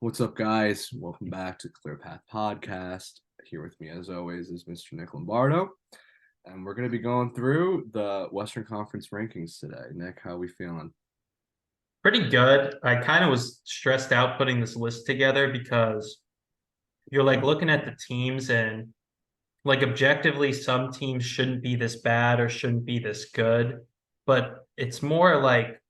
What's up, guys? Welcome back to Clear Path Podcast. Here with me, as always, is Mr. Nick Lombardo, and we're going to be going through the Western Conference rankings today. Nick, how we feeling? Pretty good. I kind of was stressed out putting this list together because you're like looking at the teams and like objectively, some teams shouldn't be this bad or shouldn't be this good. But it's more like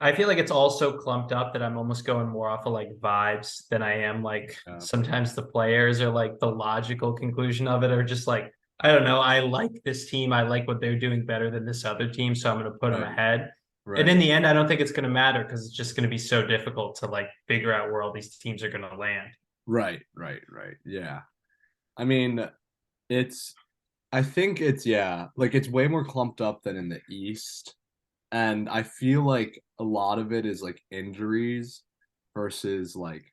I feel like it's also clumped up that I'm almost going more off of like vibes than I am like Uh, sometimes the players or like the logical conclusion of it are just like, I don't know. I like this team. I like what they're doing better than this other team. So I'm going to put them right, ahead. And in right, the end, I don't think it's going to matter because it's just going to be so difficult to like figure out where all these teams are going to land. right. Yeah. I mean, it's, I think it's, yeah, like it's way more clumped up than in the East. And I feel like a lot of it is like injuries versus like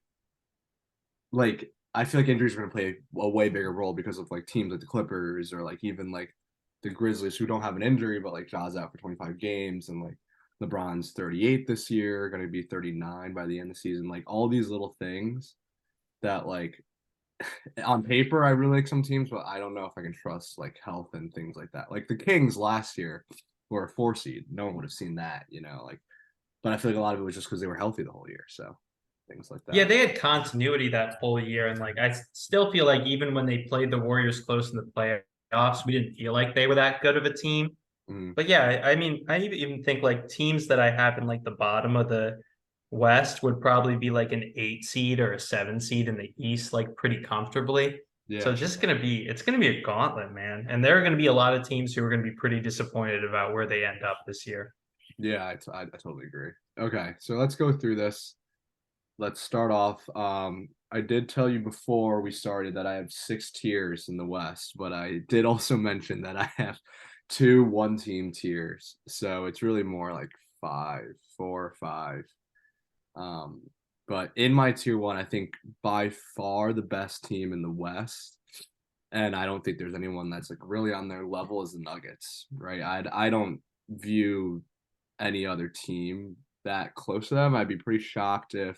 I feel like injuries are going to play a way bigger role because of like teams like the Clippers or like even like the Grizzlies who don't have an injury, but like Ja's out for 25 games and like LeBron's 38 this year, going to be 39 by the end of the season. Like all these little things that like on paper I really like some teams, but I don't know if I can trust like health and things like that. Like the Kings last year were a 4 seed. No one would have seen that, like. But I feel like a lot of it was just because they were healthy the whole year. So things like Yeah, that. they had continuity that whole year. And like, I still feel like even when they played the Warriors close in the playoffs, we didn't feel like they were that good of a team. Mm, But yeah, I mean, I even think like teams that I have in like the bottom of the West would probably be like an 8 seed or a 7 seed in the East, like pretty comfortably. So yeah, sure. it's gonna be a gauntlet, man. And there are gonna be a lot of teams who are gonna be pretty disappointed about where they end up this year. Yeah, I totally agree. Okay, so let's go through this. Let's start off. I did tell you before we started that I have 6 tiers in the West, but I did also mention that I have two one-team tiers. So it's really more like five, 4 or 5. Um, but in my tier one, I think by far the best team in the West, and I don't think there's anyone that's like really on their level as the Nuggets, right? I don't view any other team that close to them. I'd be pretty shocked if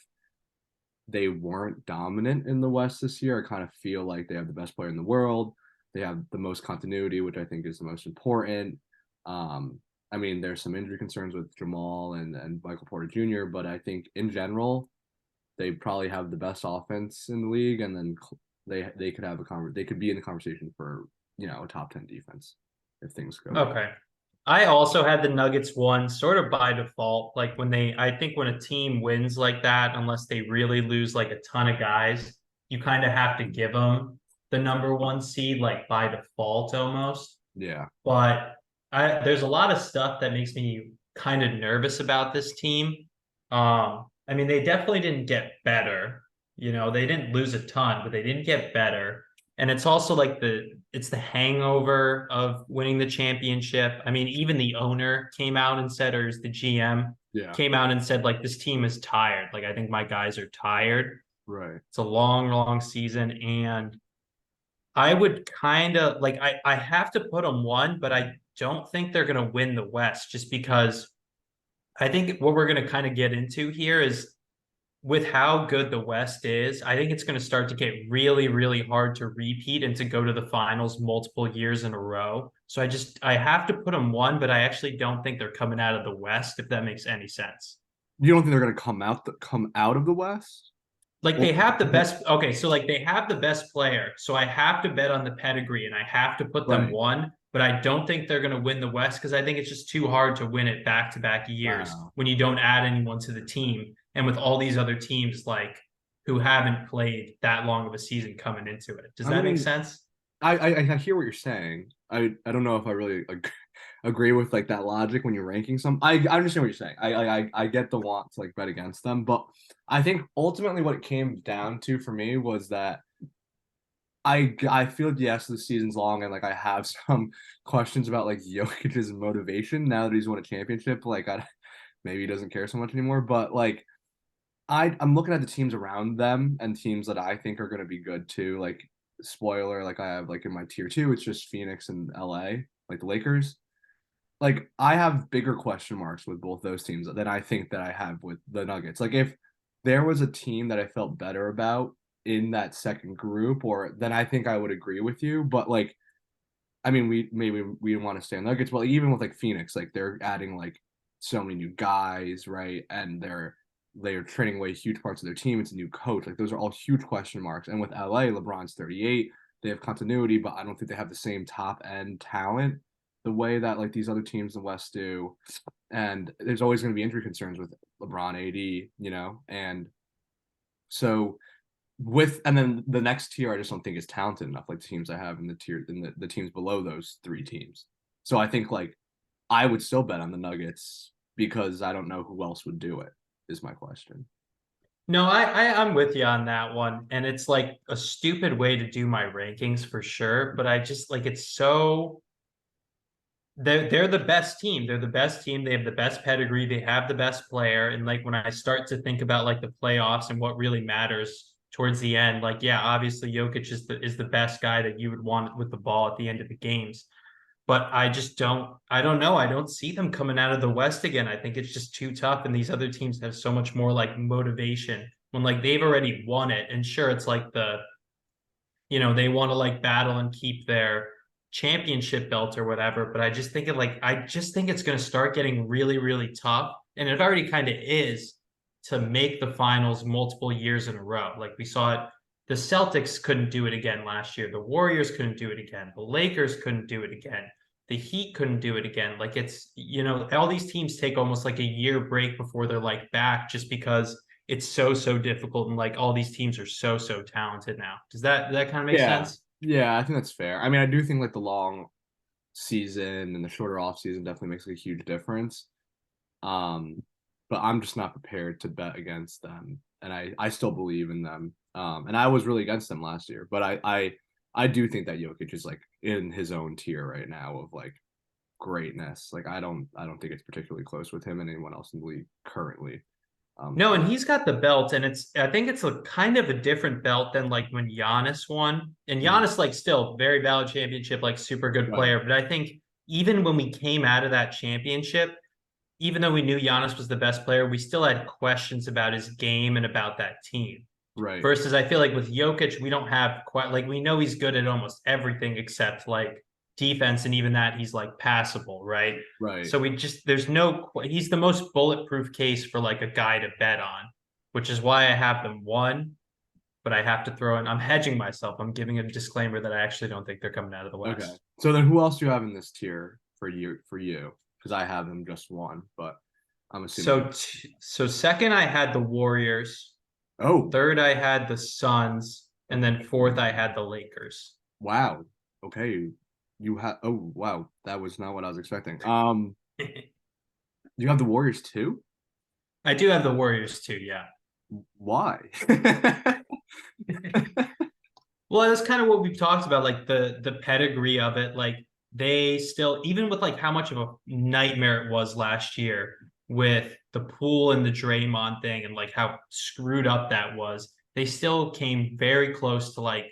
they weren't dominant in the West this year. I kind of feel like they have the best player in the world. They have the most continuity, which I think is the most important. I mean, there's some injury concerns with Jamal and Michael Porter Jr., but I think in general, they probably have the best offense in the league, and then they could have they could be in the conversation for a top 10 defense if things go well. Okay. I also had the Nuggets one sort of by default. Like I think when a team wins like that, unless they really lose like a ton of guys, you kind of have to give them the number one seed, like by default almost. Yeah, But there's a lot of stuff that makes me kind of nervous about this team. I mean, they definitely didn't get better. They didn't lose a ton, but they didn't get better. And it's also like it's the hangover of winning the championship. I mean, even the owner came out and said, or is the GM yeah, came out and said, like, this team is tired. Like, I think my guys are tired. right. It's a long, long season. And I would kind of like I have to put them one, but I don't think they're going to win the West just because I think what we're going to kind of get into here is with how good the West is, I think it's going to start to get really, really hard to repeat and to go to the finals multiple years in a row. So I have to put them one, but I actually don't think they're coming out of the West, if that makes any sense. You don't think they're going to come out of the West? Like Or, they have the best, okay, so like they have the best player. So I have to bet on the pedigree and I have to put them right. one, but I don't think they're going to win the West because I think it's just too hard to win it back to back years Wow. when you don't add anyone to the team. And with all these other teams like who haven't played that long of a season coming into it. Does I that make mean, sense? I hear what you're saying. I don't know if I really agree with like that logic when you're ranking some. I understand what you're saying. I get the want to like bet against them, but I think ultimately what it came down to for me was that I feel like yes, the season's long and like I have some questions about like Jokic's motivation now that he's won a championship. Like maybe he doesn't care so much anymore, but like I'm looking at the teams around them and teams that I think are going to be good too. Like spoiler, like I have like in my tier two, it's just Phoenix and LA, like the Lakers. Like I have bigger question marks with both those teams than I think that I have with the Nuggets. Like if there was a team that I felt better about in that second group, or then I think I would agree with you. But like, I mean, we didn't want to stay on Nuggets, but like, even with like Phoenix, like they're adding like so many new guys, right? And they're trading away huge parts of their team. It's a new coach. Like those are all huge question marks. And with LA, LeBron's 38. They have continuity, but I don't think they have the same top end talent the way that like these other teams in the West do. And there's always going to be injury concerns with LeBron, AD, and so and then the next tier I just don't think is talented enough, like the teams I have in the tier in the teams below those three teams. So I think like I would still bet on the Nuggets because I don't know who else would do it, is my question. No, I'm with you on that one. And it's like a stupid way to do my rankings for sure. But I just like it's so they're the best team. They're the best team. They have the best pedigree. They have the best player. And like when I start to think about like the playoffs and what really matters towards the end, like yeah, obviously Jokic is the best guy that you would want with the ball at the end of the games. But I just I don't know. I don't see them coming out of the West again. I think it's just too tough. And these other teams have so much more like motivation when like they've already won it. And sure, it's like they want to like battle and keep their championship belt or whatever. But I just think it's going to start getting really, really tough. And it already kind of is to make the finals multiple years in a row. Like we saw it. The Celtics couldn't do it again last year. The Warriors couldn't do it again. The Lakers couldn't do it again. The Heat couldn't do it again. Like all these teams take almost like a year break before they're like back just because it's so difficult and like all these teams are so talented now. Does that kind of make Yeah. sense? Yeah, I think that's fair. I mean, I do think like the long season and the shorter off season definitely makes a huge difference. Um, but I'm just not prepared to bet against them, and I still believe in them. And I was really against them last year, but I do think that Jokic is like in his own tier right now of like greatness. Like I don't think it's particularly close with him and anyone else in the league currently. No, and he's got the belt, and I think it's a kind of a different belt than like when Giannis won. And Mhm. Giannis, like, still very valid championship, like super good Right, player. But I think even when we came out of that championship, even though we knew Giannis was the best player, we still had questions about his game and about that team. right, Versus, I feel like with Jokic, we don't have quite like we know he's good at almost everything except like defense, and even that he's like passable, right? right. So he's the most bulletproof case for like a guy to bet on, which is why I have them one. But I have to throw in. I'm hedging myself. I'm giving a disclaimer that I actually don't think they're coming out of the Okay. West. So then who else do you have in this tier for you for you? Because I have them just one, but I'm assuming So second, I had the Warriors. Oh, Third, I had the Suns, and then fourth, I had the Lakers. wow. Okay. You have oh wow, that was not what I was expecting. You have the Warriors too? I do have the Warriors too, yeah. Why? Well, that's kind of what we've talked about, like the pedigree of it. Like they still, even with like how much of a nightmare it was last year with the pool and the Draymond thing, and like how screwed up that was, they still came very close to like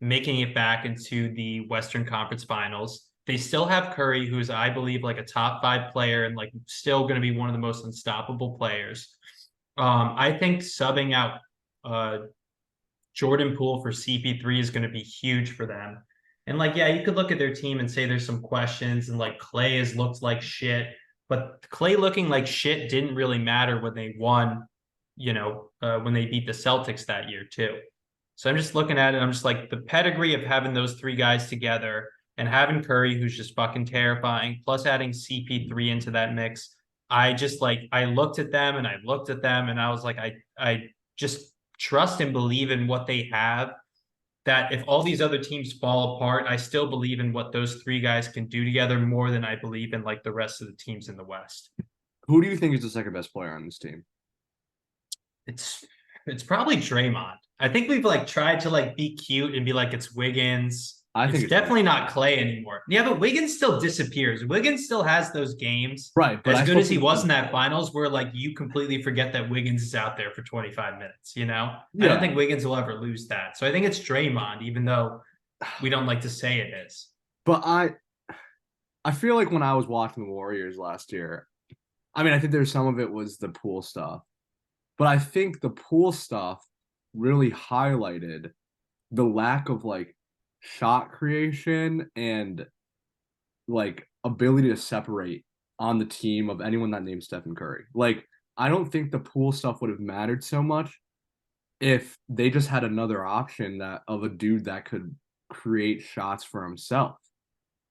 making it back into the Western Conference Finals. They still have Curry, who's I believe like a top 5 player and like still going to be one of the most unstoppable players. I think subbing out Jordan Poole for CP3 is going to be huge for them. And like, yeah, you could look at their team and say there's some questions, and like Clay has looked like shit, but Clay looking like shit didn't really matter when they won, when they beat the Celtics that year too. So I'm just looking at it. I'm just like the pedigree of having those three guys together and having Curry, who's just fucking terrifying, plus adding CP3 into that mix. I looked at them and I looked at them and I was like, I just trust and believe in what they have. That if all these other teams fall apart, I still believe in what those three guys can do together more than I believe in like the rest of the teams in the West. Who do you think is the second best player on this team? It's it's probably Draymond. I think we've like tried to like be cute and be like it's Wiggins. I think It's it's Draymond. definitely not Clay anymore. Yeah, but Wiggins still disappears. Wiggins still has those games. Right, but As I good still as he think was in that finals, where like you completely forget that Wiggins is out there for 25 minutes, I don't yeah, think Wiggins will ever lose that. So I think it's Draymond, even though we don't like to say it is. but I feel like when I was watching the Warriors last year, I mean, I think there's some of it was the pool stuff, But I think the pool stuff really highlighted the lack of like shot creation and like ability to separate on the team of anyone that named Stephen Curry. Like, I don't think the pool stuff would have mattered so much if they just had another option that of a dude that could create shots for himself.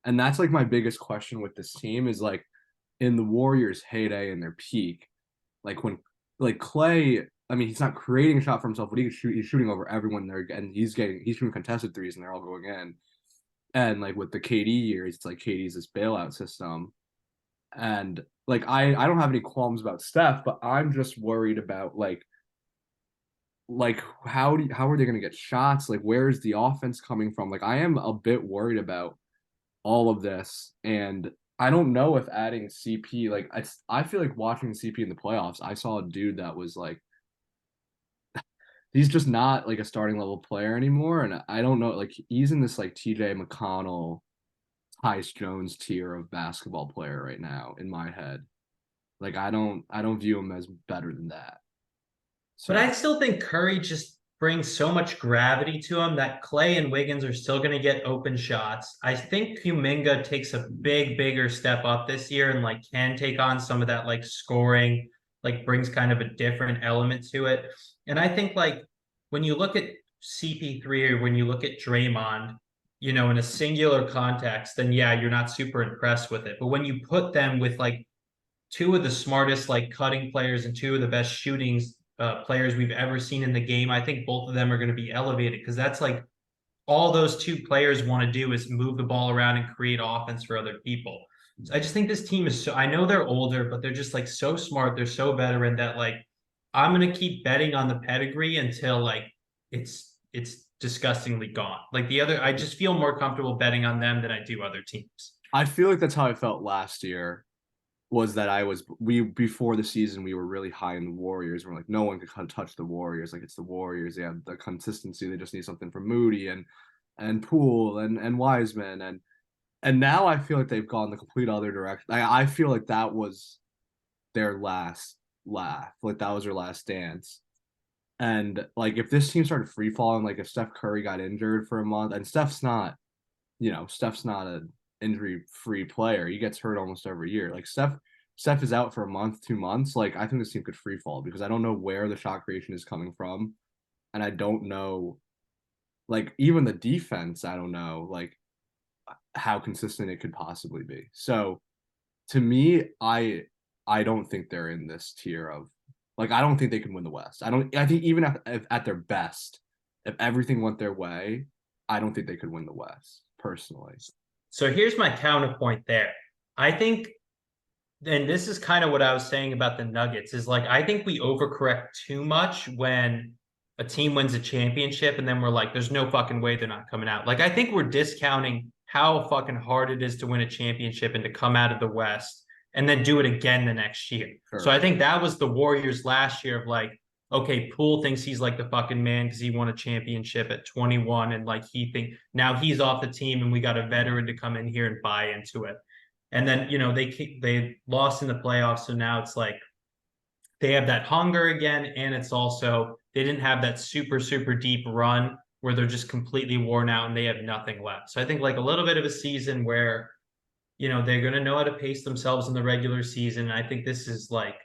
And that's like my biggest question with this team is like in the Warriors' heyday and their peak, like when like Clay, I mean, he's not creating a shot for himself, but he's shooting over everyone there, and he's shooting contested threes, and they're all going in. And like with the KD years, it's like KD's this bailout system, and like I don't have any qualms about Steph, but I'm just worried about like how are they going to get shots? Like where is the offense coming from? Like I am a bit worried about all of this, and I don't know if adding CP like I feel like watching CP in the playoffs, I saw a dude that was like he's just not like a starting level player anymore, and I don't know like he's in this like TJ McConnell, Tyus Jones tier of basketball player right now in my head. Like I don't view him as better than that. But So I still think Curry just brings so much gravity to him that Clay and Wiggins are still going to get open shots. I think Kuminga takes a bigger step up this year and like can take on some of that like scoring, like brings kind of a different element to it. And I think like when you look at CP3 or when you look at Draymond, in a singular context, then yeah, you're not super impressed with it. But when you put them with like two of the smartest like cutting players and two of the best shootings players we've ever seen in the game. I think both of them are going to be elevated because that's like all those two players want to do is move the ball around and create offense for other people. So I just think this team is so, I know they're older, but they're just like so smart. They're so veteran that like I'm going to keep betting on the pedigree until like it's disgustingly gone. Like the other, I just feel more comfortable betting on them than I do other teams. I feel like that's how I felt last year was that we before the season we were really high in the Warriors. We're like no one could kind of touch the Warriors. Like it's the Warriors. They have the consistency. They just need something from Moody and Poole and Wiseman and now I feel like they've gone the complete other direction. I feel like that was their last laugh. Like that was their last dance. And like if this team started free falling, like if Steph Curry got injured for a month, and Steph's not an injury free player. He gets hurt almost every year. Like Steph is out for a month, 2 months. Like I think this team could free fall because I don't know where the shot creation is coming from. And I don't know like even the defense, I don't know like how consistent it could possibly be. So to me, I don't think they're in this tier of like I don't think they can win the West. I think even if at their best, if everything went their way, I don't think they could win the West personally. So here's my counterpoint there. I think, and this is kind of what I was saying about the Nuggets, is like I think we overcorrect too much when a team wins a championship and then we're like, there's no fucking way they're not coming out. Like I think we're discounting how fucking hard it is to win a championship and to come out of the West and then do it again the next year. Sure. So I think that was the Warriors last year of like, okay, Poole thinks he's like the fucking man because he won a championship at 21 and like he think now he's off the team and we got a veteran to come in here and buy into it. And then they lost in the playoffs, so now it's like they have that hunger again, and it's also they didn't have that super deep run where they're just completely worn out and they have nothing left. So I think like a little bit of a season where they're going to know how to pace themselves in the regular season. I think this is like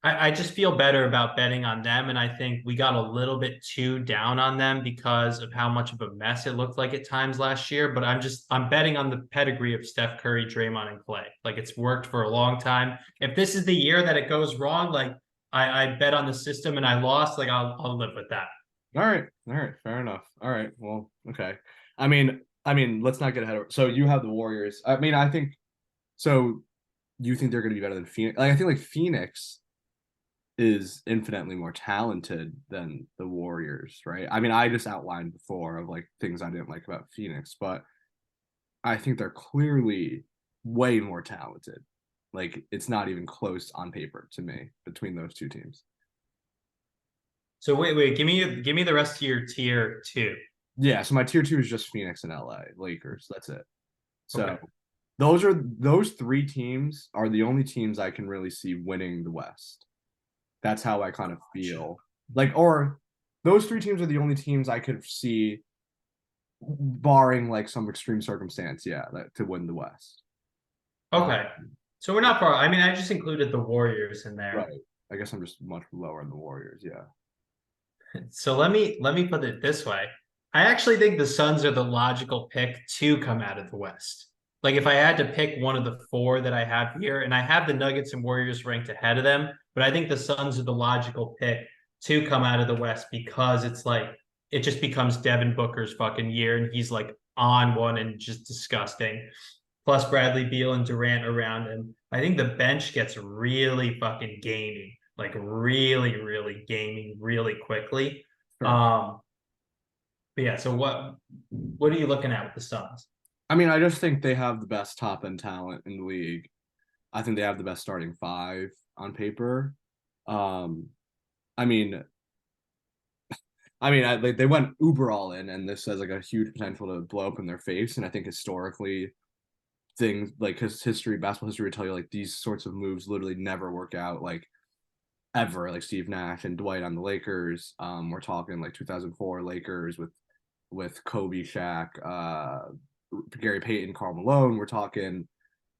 I just feel better about betting on them. And I think we got a little bit too down on them because of how much of a mess it looked like at times last year. But I'm betting on the pedigree of Steph Curry, Draymond, and Clay. Like it's worked for a long time. If this is the year that it goes wrong, like I bet on the system and I lost, like I'll live with that. All right. Fair enough. All right. Well, okay. I mean, let's not get ahead of. So you have the Warriors. I mean, I think so. You think they're going to be better than Phoenix? Like, I think like Phoenix is infinitely more talented than the Warriors, right? I mean, I just outlined before of like things I didn't like about Phoenix, but I think they're clearly way more talented. Like it's not even close on paper to me between those two teams. So wait, give me the rest of your tier two. Yeah, so my tier two is just Phoenix and LA Lakers. That's it. So Okay. those three teams are the only teams I can really see winning the West. That's how I kind of feel. Like, or those three teams are the only teams I could see, barring like some extreme circumstance, yeah, to win the West. Okay. So we're not far. I mean, I just included the Warriors in there. Right. I guess I'm just much lower in the Warriors. Yeah. So let me put it this way. I actually think the Suns are the logical pick to come out of the West. Like if I had to pick one of the four that I have here, and I have the Nuggets and Warriors ranked ahead of them, but I think the Suns are the logical pick to come out of the West because it's like it just becomes Devin Booker's fucking year, and he's like on one and just disgusting. Plus Bradley Beal and Durant around him. I think the bench gets really fucking gaming, like really, really gaming really quickly. Sure. Um, but yeah, so what are you looking at with the Suns? I mean, I just think they have the best top end talent in the league. I think they have the best starting five on paper. Um, I mean, they went uber all in, and this has like a huge potential to blow up in their face. And I think historically, things like his history, basketball history, would tell you like these sorts of moves literally never work out, like ever. Like Steve Nash and Dwight on the Lakers. We're talking like 2004 Lakers with Kobe, Shaq, Gary Payton, Karl Malone. We're talking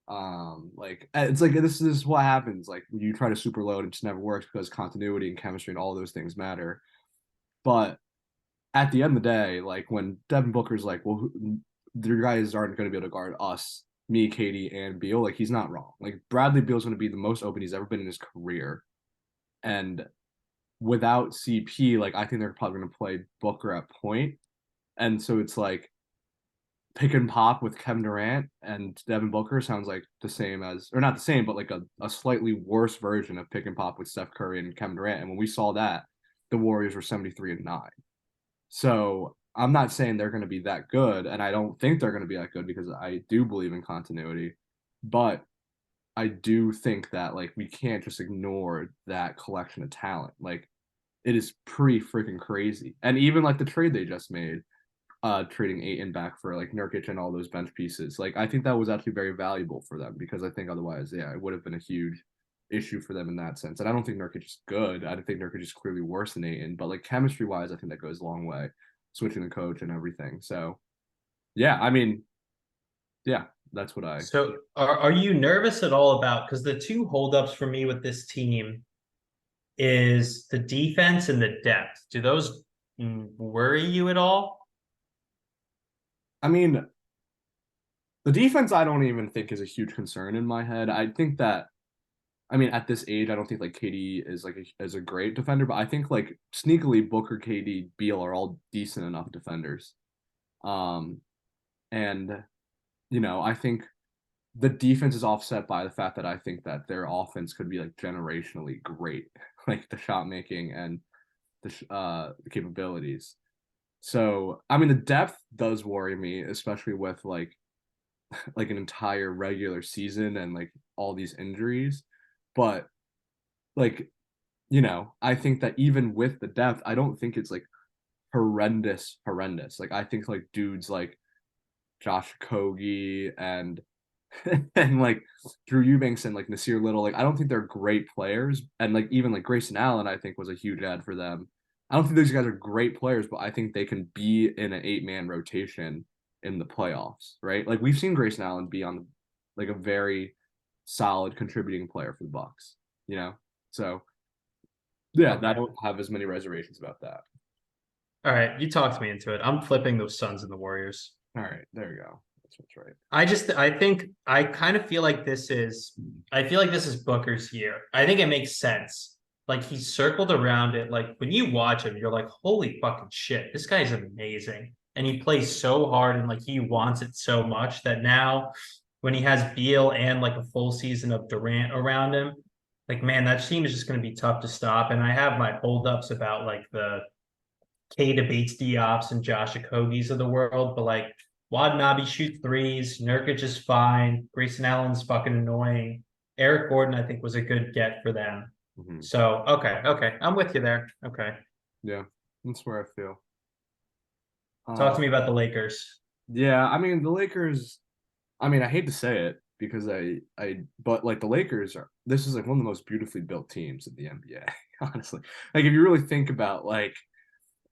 like it's like this is what happens. Like you try to superload, it just never works because continuity and chemistry and all those things matter. But at the end of the day, like when Devin Booker's like, well, your guys aren't going to be able to guard us, me, Katie, and Beal. Like he's not wrong. Like Bradley Beal's going to be the most open he's ever been in his career, and without CP, like I think they're probably going to play Booker at point, and so it's like pick and pop with Kevin Durant and Devin Booker sounds like the same as, or not the same, but like a slightly worse version of pick and pop with Steph Curry and Kevin Durant. And when we saw that, the Warriors were 73-9. So I'm not saying they're going to be that good, and I don't think they're going to be that good because I do believe in continuity, but I do think that like we can't just ignore that collection of talent. Like it is pretty freaking crazy. And even like the trade they just made, trading Ayton back for like Nurkic and all those bench pieces. Like I think that was actually very valuable for them because I think otherwise, yeah, it would have been a huge issue for them in that sense. And I don't think Nurkic is good. I think Nurkic is clearly worse than Ayton, but like chemistry wise, I think that goes a long way. Switching the coach and everything. So yeah, I mean, yeah, that's what I. So are you nervous at all about because the two holdups for me with this team is the defense and the depth. Do those worry you at all? I mean, the defense I don't even think is a huge concern in my head. I think that I mean, at this age, I don't think like KD is like is a great defender, but I think like sneakily Booker, KD, Beal are all decent enough defenders. Um, and I think the defense is offset by the fact that I think that their offense could be like generationally great, like the shot making and the capabilities. So I mean, the depth does worry me, especially with like an entire regular season and like all these injuries. But like, I think that even with the depth, I don't think it's like horrendous. Like I think like dudes like Josh Kogi and and like Drew Eubanks and like Nasir Little, like I don't think they're great players. And like even like Grayson Allen, I think was a huge ad for them. I don't think these guys are great players, but I think they can be in an 8-man rotation in the playoffs, right? Like we've seen Grayson Allen be on like a very solid contributing player for the Bucks, you know? So yeah, I Okay. don't have as many reservations about that. All right, you talked me into it. I'm flipping those Suns and the Warriors. All right, there you go. That's right. I think I kind of feel like this is Booker's year. I think it makes sense. Like he's circled around it. Like when you watch him, you're like, holy fucking shit, this guy's amazing. And he plays so hard and like he wants it so much that now when he has Beal and like a full season of Durant around him, like man, that team is just gonna be tough to stop. And I have my holdups about like the K debates Diops and Josh Okogis of the world, but like Watanabe shoots threes. Nurkic is fine. Grayson Allen's fucking annoying. Eric Gordon, I think, was a good get for them. Mm-hmm. So okay, I'm with you there. Okay, Yeah, that's where I feel. talk Uh, to me about the Lakers. yeah, I mean the Lakers. I mean, I hate to say it because but like the Lakers are. This is like one of the most beautifully built teams in the NBA. honestly. Like if you really think about like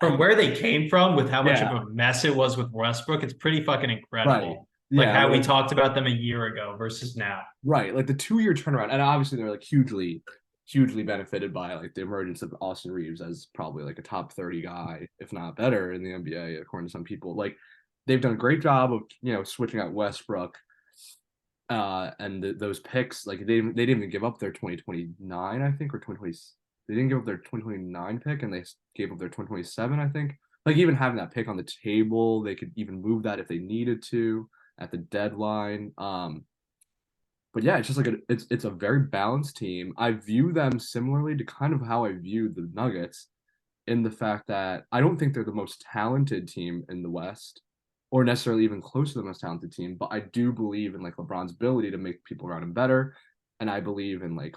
From where they came from with how much of yeah, a mess it was with Westbrook, it's pretty fucking right. incredible. Like Yeah, how we like talked about them a year ago versus now. right. Like the 2 year turnaround. And obviously they're like hugely benefited by like the emergence of Austin Reeves as probably like a top 30 guy, if not better, in the NBA, according to some people. Like they've done a great job of, switching out Westbrook. And those picks, like they didn't even give up their 2029, I think, or 2020. They didn't give up their 2029 pick, and they gave up their 2027, I think. Like even having that pick on the table, they could even move that if they needed to at the deadline. But yeah, it's just like it's a very balanced team. I view them similarly to kind of how I view the Nuggets, in the fact that I don't think they're the most talented team in the West, or necessarily even close to the most talented team, but I do believe in like LeBron's ability to make people around him better. And I believe in like,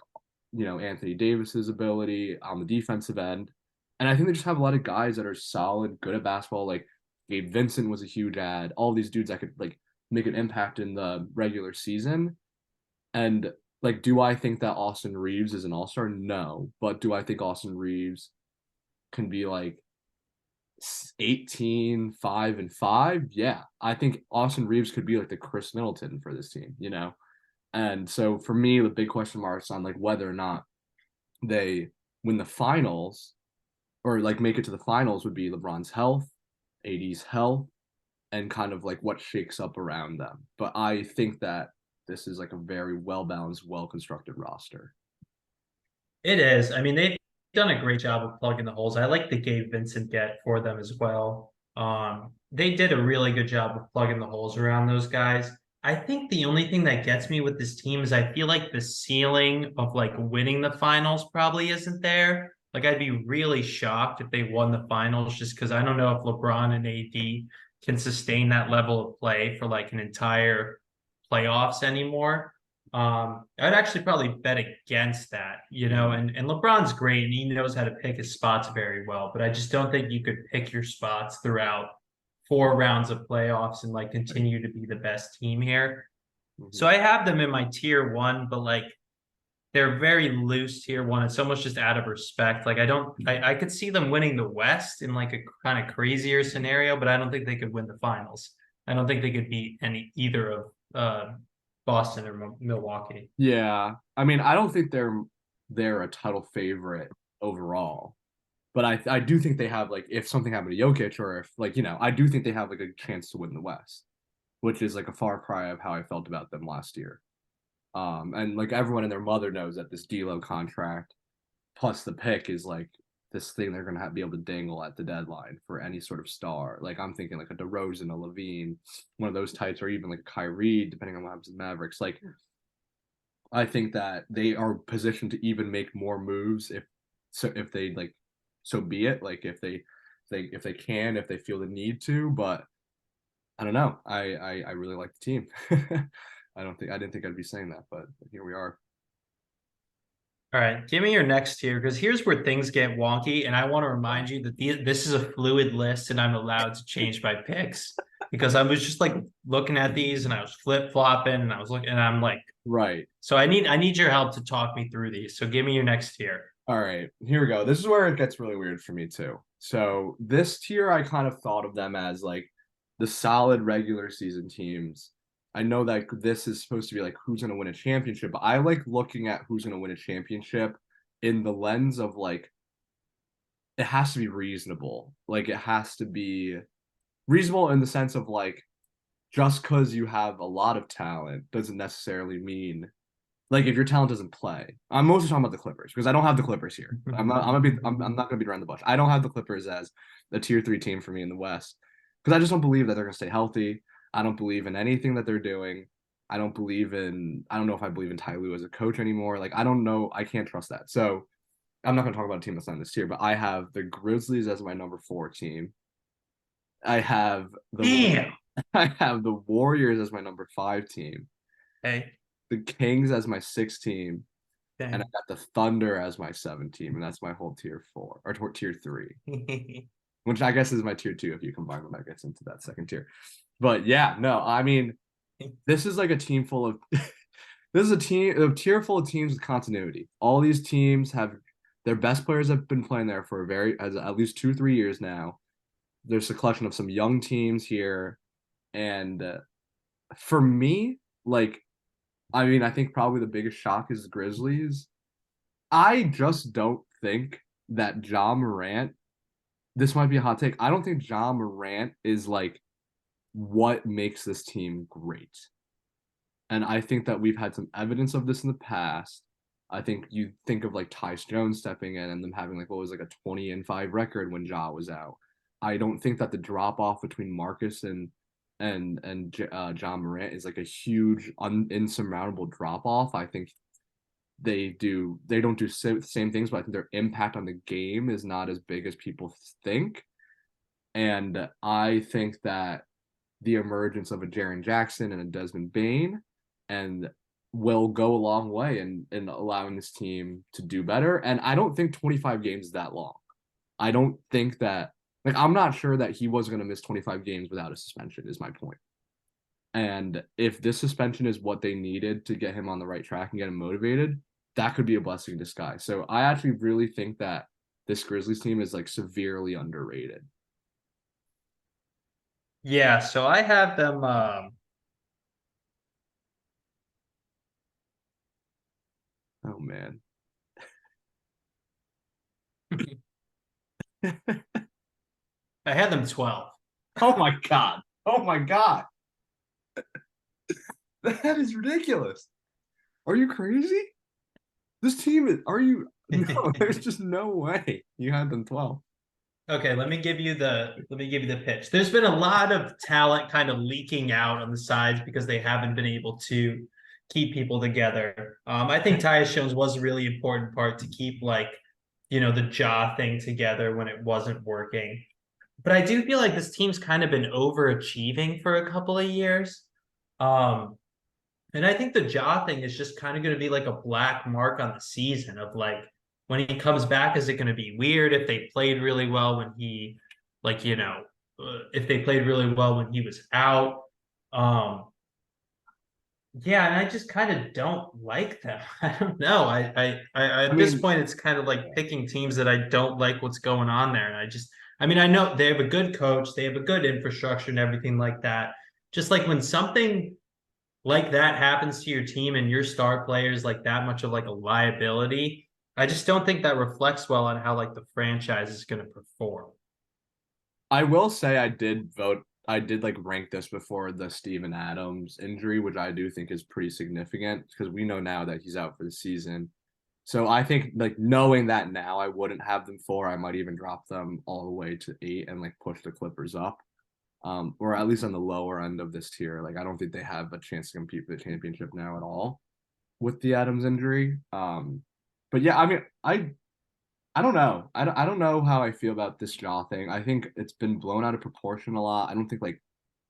Anthony Davis's ability on the defensive end. And I think they just have a lot of guys that are solid, good at basketball. Like Gabe Vincent was a huge ad. All these dudes that could like make an impact in the regular season. And like, do I think that Austin Reeves is an all-star? No. But do I think Austin Reeves can be like 18, 5-5? Yeah. I think Austin Reeves could be like the Chris Middleton for this team. And so for me, the big question marks on like whether or not they win the finals or like make it to the finals would be LeBron's health, AD's health, and kind of like what shakes up around them. But I think that this is like a very well balanced, well constructed roster. It is. I mean, they've done a great job of plugging the holes. I like the Gabe Vincent get for them as well. They did a really good job of plugging the holes around those guys. I think the only thing that gets me with this team is I feel like the ceiling of like winning the finals probably isn't there. Like I'd be really shocked if they won the finals just because I don't know if LeBron and AD can sustain that level of play for like an entire playoffs anymore. I'd actually probably bet against that, and LeBron's great and he knows how to pick his spots very well, but I just don't think you could pick your spots throughout 4 rounds of playoffs and like continue to be the best team here. Mm-hmm. So I have them in my tier one, but like they're very loose tier one. It's almost just out of respect. Like I could see them winning the West in like a kind of crazier scenario, but I don't think they could win the finals. I don't think they could beat either of Boston or Milwaukee. Yeah. I mean, I don't think they're a title favorite overall. But I do think they have like if something happened to Jokic or if like, I do think they have like a chance to win the West, which is like a far cry of how I felt about them last year. And like everyone and their mother knows that this D'Lo contract plus the pick is like this thing they're gonna be able to dangle at the deadline for any sort of star. Like I'm thinking like a DeRozan, a Levine, one of those types, or even like a Kyrie, depending on what happens with Mavericks. Like I think that they are positioned to even make more moves if they like so be it. Like if they can, if they feel the need to, but I don't know. I really like the team. I didn't think I'd be saying that, but here we are. All right, give me your next tier because here's where things get wonky, and I want to remind you that this is a fluid list, and I'm allowed to change my picks because I was just like looking at these and I was flip flopping, and I was looking, and I'm like, Right. so I need your help to talk me through these. So give me your next tier. All right, here we go. This is where it gets really weird for me too. So this tier, I kind of thought of them as like the solid regular season teams. I know that this is supposed to be like who's going to win a championship, but I like looking at who's going to win a championship in the lens of like it has to be reasonable. Like it has to be reasonable in the sense of like just because you have a lot of talent doesn't necessarily mean like if your talent doesn't play. I'm mostly talking about the Clippers because I don't have the Clippers here. I'm not gonna beat around the bush. I don't have the Clippers as a tier 3 team for me in the West because I just don't believe that they're gonna stay healthy. I don't believe in anything that they're doing. I don't know if I believe in Ty Lue as a coach anymore. Like I don't know. I can't trust that. So I'm not gonna talk about a team that's not in this tier, but I have the Grizzlies as my number 4 team. I have Damn. I have the Warriors as my number 5 team. Hey. The Kings as my 6th team, and I Dang. got the Thunder as my 7th team, and that's my whole tier 4 or tier 3, which I guess is my tier 2 if you combine them. That gets into that second tier. But yeah, no, I mean, this is like a team full of this is a tier full of teams with continuity. All these teams have Their best players have been playing there for as at least 2-3 years now. There's a collection of some young teams here, and for me, like, I mean, I think probably the biggest shock is the Grizzlies. I just don't think that Ja Morant. This might be a hot take. I don't think Ja Morant is like what makes this team great. And I think that we've had some evidence of this in the past. I think you think of like Tyus Jones stepping in and them having like what was like a 20-5 record when Ja was out. I don't think that the drop off between Marcus and John Morant is like a huge insurmountable drop off. I think they don't do the same things, but I think their impact on the game is not as big as people think. And I think that the emergence of a Jaren Jackson and a Desmond Bain and will go a long way in allowing this team to do better. And I don't think 25 games is that long. I don't think that like I'm not sure that he was going to miss 25 games without a suspension is my point. And if this suspension is what they needed to get him on the right track and get him motivated, that could be a blessing in disguise. So I actually really think that this Grizzlies team is like severely underrated. Yeah, so I have them. Oh man. I had them 12. Oh my god. Oh my god. That is ridiculous. Are you crazy? This team is are you no, there's just no way you had them 12. Okay, let me give you the pitch. There's been a lot of talent kind of leaking out on the sides because they haven't been able to keep people together. I think Tyus Jones was a really important part to keep the jaw thing together when it wasn't working. But I do feel like this team's kind of been overachieving for a couple of years. Um, and I think the jaw thing is just kind of going to be like a black mark on the season of like when he comes back, is it going to be weird if they played really well when he, if they played really well when he was out? Um, yeah, and I just kind of don't like them. I don't know. I At this mean, point, it's kind of like picking teams that I don't like what's going on there, and I mean, I know they have a good coach, they have a good infrastructure and everything like that. Just like when something like that happens to your team and your star players like that much of like a liability, I just don't think that reflects well on how like the franchise is going to perform. I will say I did like rank this before the Steven Adams injury, which I do think is pretty significant because we know now that he's out for the season. So I think like knowing that now I wouldn't have them 4. I might even drop them all the way to 8 and like push the Clippers up. Or at least on the lower end of this tier. Like I don't think they have a chance to compete for the championship now at all with the Adams injury. But yeah, I mean, I don't know. I don't know how I feel about this jaw thing. I think it's been blown out of proportion a lot. I don't think like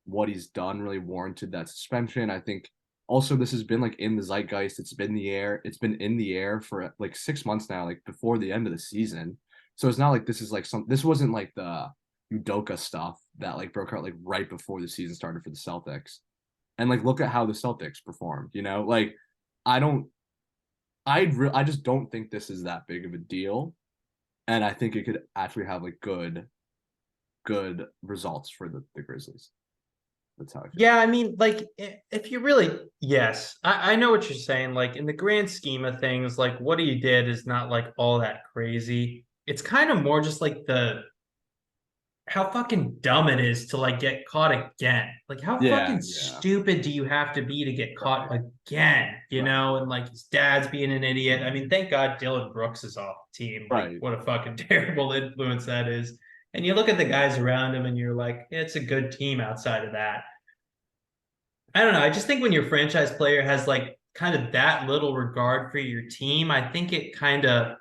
what he's done really warranted that suspension. I think also this has been like in the zeitgeist. It's been the air. It's been in the air for like 6 months now, like before the end of the season. So it's not like this is like this wasn't like the Udoka stuff that like broke out like right before the season started for the Celtics. And like look at how the Celtics performed, you know? Like I don't I just don't think this is that big of a deal. And I think it could actually have like good results for the Grizzlies. That's how I feel. Yeah, I mean, like if you really, yes, I know what you're saying. Like in the grand scheme of things, like what he did is not like all that crazy. It's kind of more just like the how fucking dumb it is to like get caught again. Like how Yeah, fucking yeah. stupid do you have to be to get caught Right. again? Right. And like his dad's being an idiot. I mean, thank God Dylan Brooks is off the team. Like Right. what a fucking terrible influence that is. And you look at the guys around him and you're like, yeah, it's a good team outside of that. I don't know. I just think when your franchise player has like kind of that little regard for your team, I think it kind of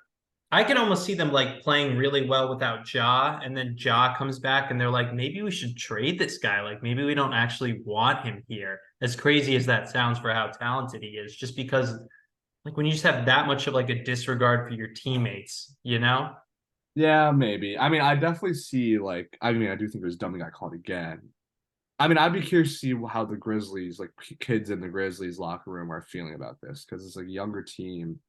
I can almost see them like playing really well without Ja, and then Ja comes back and they're like, maybe we should trade this guy. Like maybe we don't actually want him here. As crazy as that sounds for how talented he is, just because like when you just have that much of like a disregard for your teammates, you know? Yeah, maybe. I mean, I definitely see like I mean, I do think it was dumb he got caught again. I mean, I'd be curious to see how the Grizzlies, like kids in the Grizzlies locker room, are feeling about this because it's like a younger team,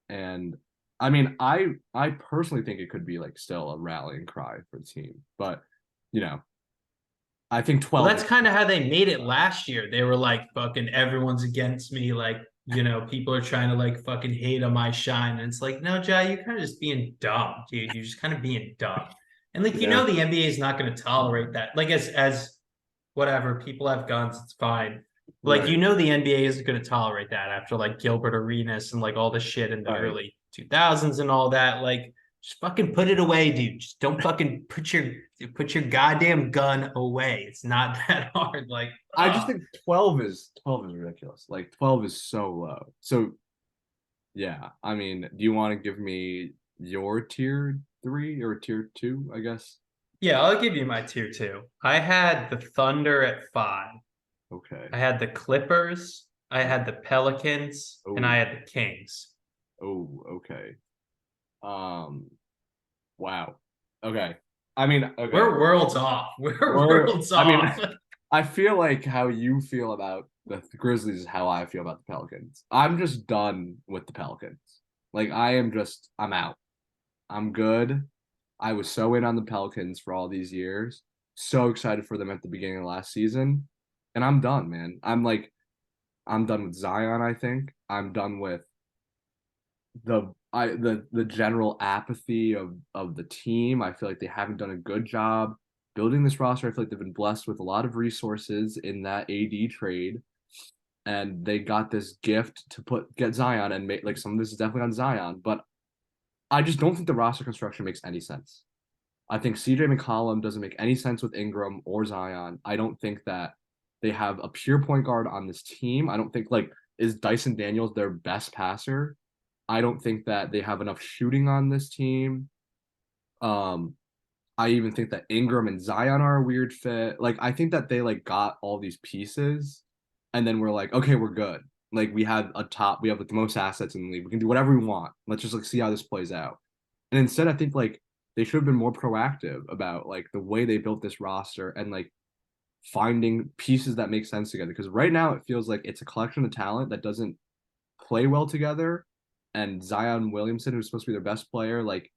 and I mean, I personally think it could be like still a rallying cry for the team, but you know, I think Well, 12 that's is kind of how they made it last year. They were like, fucking everyone's against me. Like, people are trying to like fucking hate on my shine. And it's like, no, Jai, you're kind of just being dumb, dude. You're just kind of being dumb. And like, yeah, the NBA is not going to tolerate that. Like, as whatever, people have guns, it's fine. Like, right, the NBA isn't going to tolerate that after like Gilbert Arenas and like all the shit in the right. early 2000s and all that. Like, just fucking put it away, dude. Just don't fucking put your goddamn gun away. It's not that hard. Like, I just think 12 is ridiculous. Like 12 is so low. So yeah, I mean, do you want to give me your tier three or tier two, I guess? yeah, I'll give you my tier two. I had the Thunder at 5. Okay. I had the Clippers. I had the Pelicans, and I Oh, had the Kings. oh, okay. Um, wow. Okay. I mean, okay. We're worlds off. We're We're, worlds I mean, off. I feel like how you feel about the Grizzlies is how I feel about the Pelicans. I'm just done with the Pelicans. Like I'm out. I'm good. I was so in on the Pelicans for all these years. So excited for them at the beginning of last season. And I'm done, man. I'm done with Zion, I think. I'm done with the general apathy of the team. I feel like they haven't done a good job building this roster. I feel like they've been blessed with a lot of resources in that AD trade, and they got this gift to get Zion and make like some of this is definitely on Zion, but I just don't think the roster construction makes any sense. I think CJ McCollum doesn't make any sense with Ingram or Zion. I don't think that they have a pure point guard on this team. I don't think like is Dyson Daniels their best passer? I don't think that they have enough shooting on this team. Um, I even think that Ingram and Zion are a weird fit. Like I think that they like got all these pieces and then we're like, okay, we're good. Like we have like the most assets in the league. We can do whatever we want. Let's just like see how this plays out. And instead I think like they should have been more proactive about like the way they built this roster and like finding pieces that make sense together. Because right now it feels like it's a collection of talent that doesn't play well together. And Zion Williamson, who's supposed to be their best player, like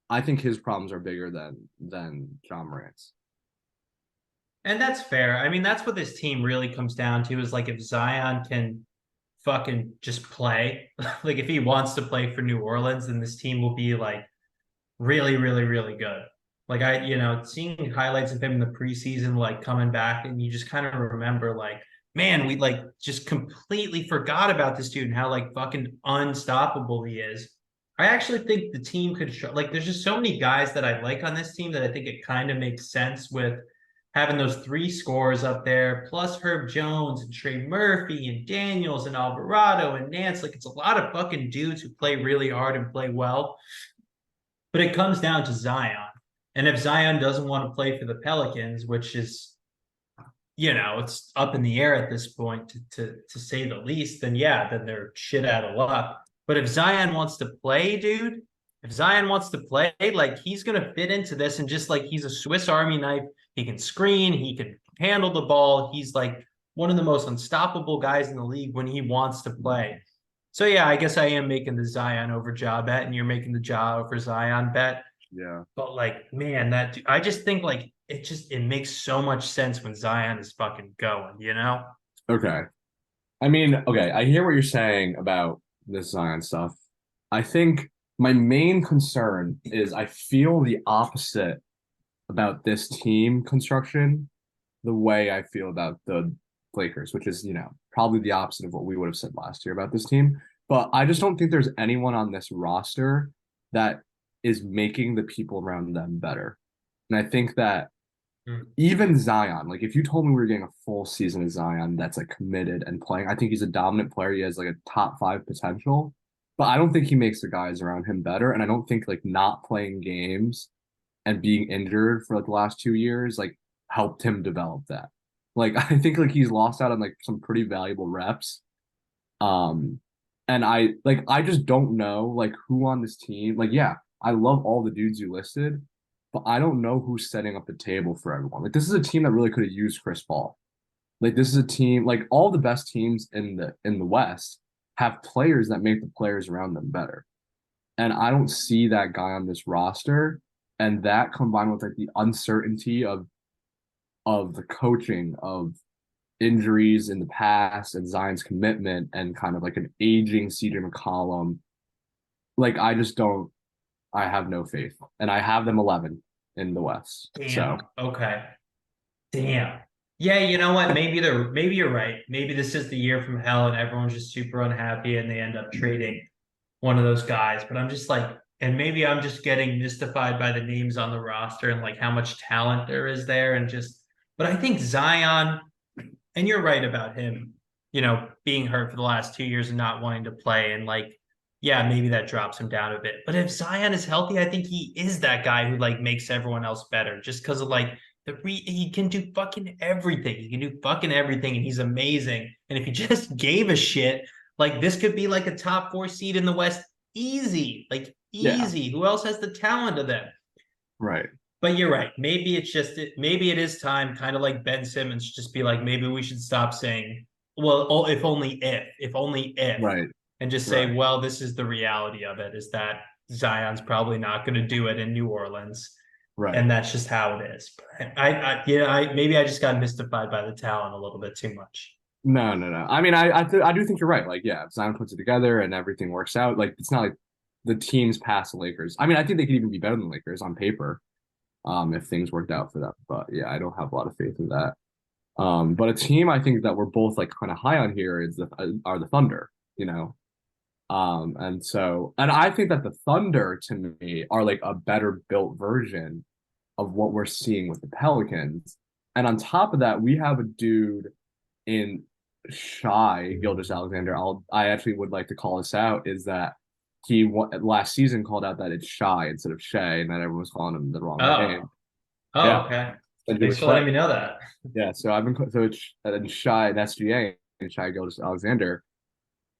I think his problems are bigger than John Morant's. And that's fair. I mean, that's what this team really comes down to is like if Zion can fucking just play, like if he wants to play for New Orleans, then this team will be like really, really, really good. Like seeing highlights of him in the preseason, like coming back, and you just kind of remember, like, man, we like just completely forgot about this dude and how like fucking unstoppable he is. I actually think the team could show like there's just so many guys that I like on this team that I think it kind of makes sense with having those three scores up there, plus Herb Jones and Trey Murphy and Daniels and Alvarado and Nance. Like it's a lot of fucking dudes who play really hard and play well. But it comes down to Zion. And if Zion doesn't want to play for the Pelicans, which is, it's up in the air at this point to say the least, then yeah, then they're shit out of luck. But if Zion wants to play, dude, if Zion wants to play, like he's gonna fit into this and just like he's a Swiss Army knife. He can screen, he can handle the ball. He's like one of the most unstoppable guys in the league when he wants to play. So yeah, I guess I am making the Zion over Ja bet, and you're making the Ja over Zion bet. Yeah. But like, man, I just think like it makes so much sense when Zion is fucking going, you know? Okay. I mean, okay, I hear what you're saying about this Zion stuff. I think my main concern is I feel the opposite about this team construction the way I feel about the Lakers, which is, probably the opposite of what we would have said last year about this team. But I just don't think there's anyone on this roster that is making the people around them better. And I think that Mm. even Zion, like if you told me we were getting a full season of Zion that's like committed and playing, I think he's a dominant player. He has like a top five potential, but I don't think he makes the guys around him better. And I don't think like not playing games and being injured for like the last 2 years like helped him develop that. Like I think like he's lost out on like some pretty valuable reps. Um and I just don't know like who on this team. Like yeah, I love all the dudes you listed, but I don't know who's setting up the table for everyone. Like this is a team that really could have used Chris Paul. Like this is a team like all the best teams in the West have players that make the players around them better. And I don't see that guy on this roster. And that combined with like the uncertainty of the coaching, of injuries in the past, and Zion's commitment, and kind of like an aging CJ McCollum, like I just don't. I have no faith, and I have them 11 in the West. So Damn. Okay. Damn. Yeah, you know what? Maybe you're right. Maybe this is the year from hell and everyone's just super unhappy and they end up trading one of those guys. But I'm just like, and maybe I'm just getting mystified by the names on the roster and like how much talent there is there and just but I think Zion, and you're right about him, being hurt for the last 2 years and not wanting to play. And like, yeah, maybe that drops him down a bit. But if Zion is healthy, I think he is that guy who like makes everyone else better just because of like he can do fucking everything. He can do fucking everything, and he's amazing. And if he just gave a shit, like this could be like a top 4 seed in the West, easy, like yeah, easy. Who else has the talent of them? right, But you're right. Maybe it's just maybe it is time, kind of like Ben Simmons, just be like, maybe we should stop saying, well, oh, if only if, right, and just right, say, well, this is the reality of it, is that Zion's probably not going to do it in New Orleans, right. and that's just how it is. But I maybe I just got mystified by the talent a little bit too much. No, no, no. I mean, I do think you're right. Like, yeah, if Zion puts it together and everything works out, like it's not like the teams past the Lakers. I mean, I think they could even be better than the Lakers on paper, if things worked out for them. But yeah, I don't have a lot of faith in that. But a team I think that we're both like kind of high on here is the are the Thunder, you know. And I think that the Thunder to me are like a better built version of what we're seeing with the Pelicans. And on top of that, we have a dude in Shy Gilgeous Alexander. I actually would like to call this out is that last season called out that it's Shy instead of Shay, and that everyone was calling him the wrong Oh, name. oh, Yeah, okay. and it Thanks was for Shay. letting me know that. Yeah, so I've been so it's and Shy and SGA and Shy Gilgeous Alexander,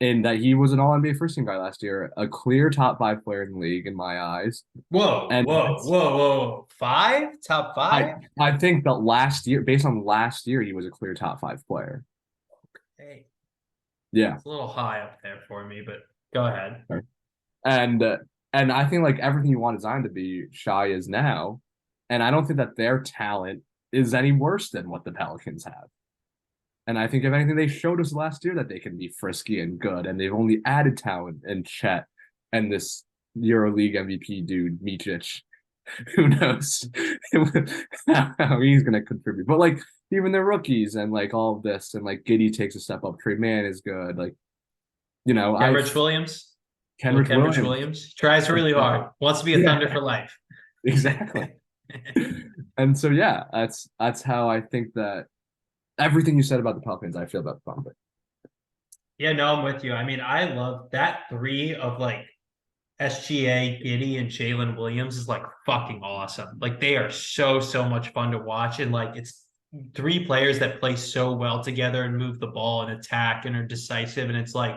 and that he was an All NBA first team guy last year, a clear top 5 player in the league in my eyes. Whoa, And whoa, whoa, whoa! Five, top I five. I think that last year, based on last year, he was a clear top 5 player. Hey, Yeah. it's a little high up there for me, but go ahead. And uh, and I think like everything you want Zion to be, Shy is now. And I don't think that their talent is any worse than what the Pelicans have. And I think if anything, they showed us last year that they can be frisky and good, and they've only added talent and Chet and this EuroLeague MVP dude, Micic. Who knows how he's going to contribute? But like even the rookies and like all of this, and like Giddy takes a step up. Trey Mann is good. Like I Kenrich Williams, little Kenrich Kenrich Williams. Williams tries really hard, wants to be a Thunder Yeah, for life. exactly. And so yeah, that's how I think that everything you said about the Pelicans, I feel about the Pelicans. Yeah, no, I'm with you. I mean, I love that three of like SGA, Giddy, and Jalen Williams is like fucking awesome. Like they are so much fun to watch. And like it's three players that play so well together and move the ball and attack and are decisive. And it's like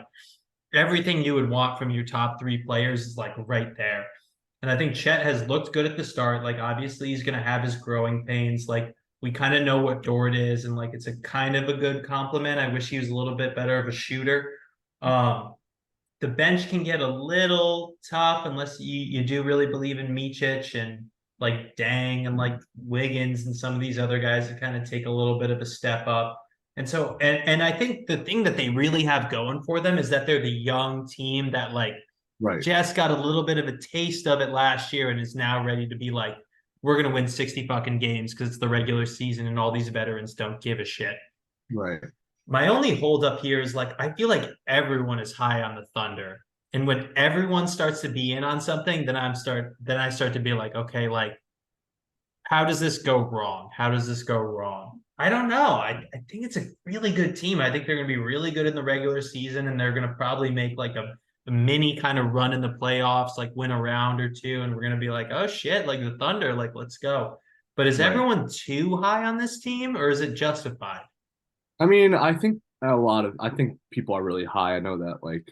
everything you would want from your top three players is like right there. And I think Chet has looked good at the start. Like obviously he's gonna have his growing pains. Like we kind of know what Dort is, and like it's a kind of a good compliment. I wish he was a little bit better of a shooter. Um, the bench can get a little tough unless you do really believe in Micic and like Dang and like Wiggins and some of these other guys that kind of take a little bit of a step up. And so and I think the thing that they really have going for them is that they're the young team that like Right, just got a little bit of a taste of it last year and is now ready to be like, we're gonna win 60 fucking games because it's the regular season and all these veterans don't give a shit. right, My only holdup here is like I feel like everyone is high on the Thunder. And when everyone starts to be in on something, then I start to be like, okay, like how does this go wrong? How does this go wrong? I don't know. I think it's a really good team. I think they're gonna be really good in the regular season, and they're gonna probably make like a mini kind of run in the playoffs, like win a round or two, and we're gonna be like, oh shit, like the Thunder, like let's go. But is right. everyone too high on this team, or is it justified? I mean, I think people are really high. I know that like,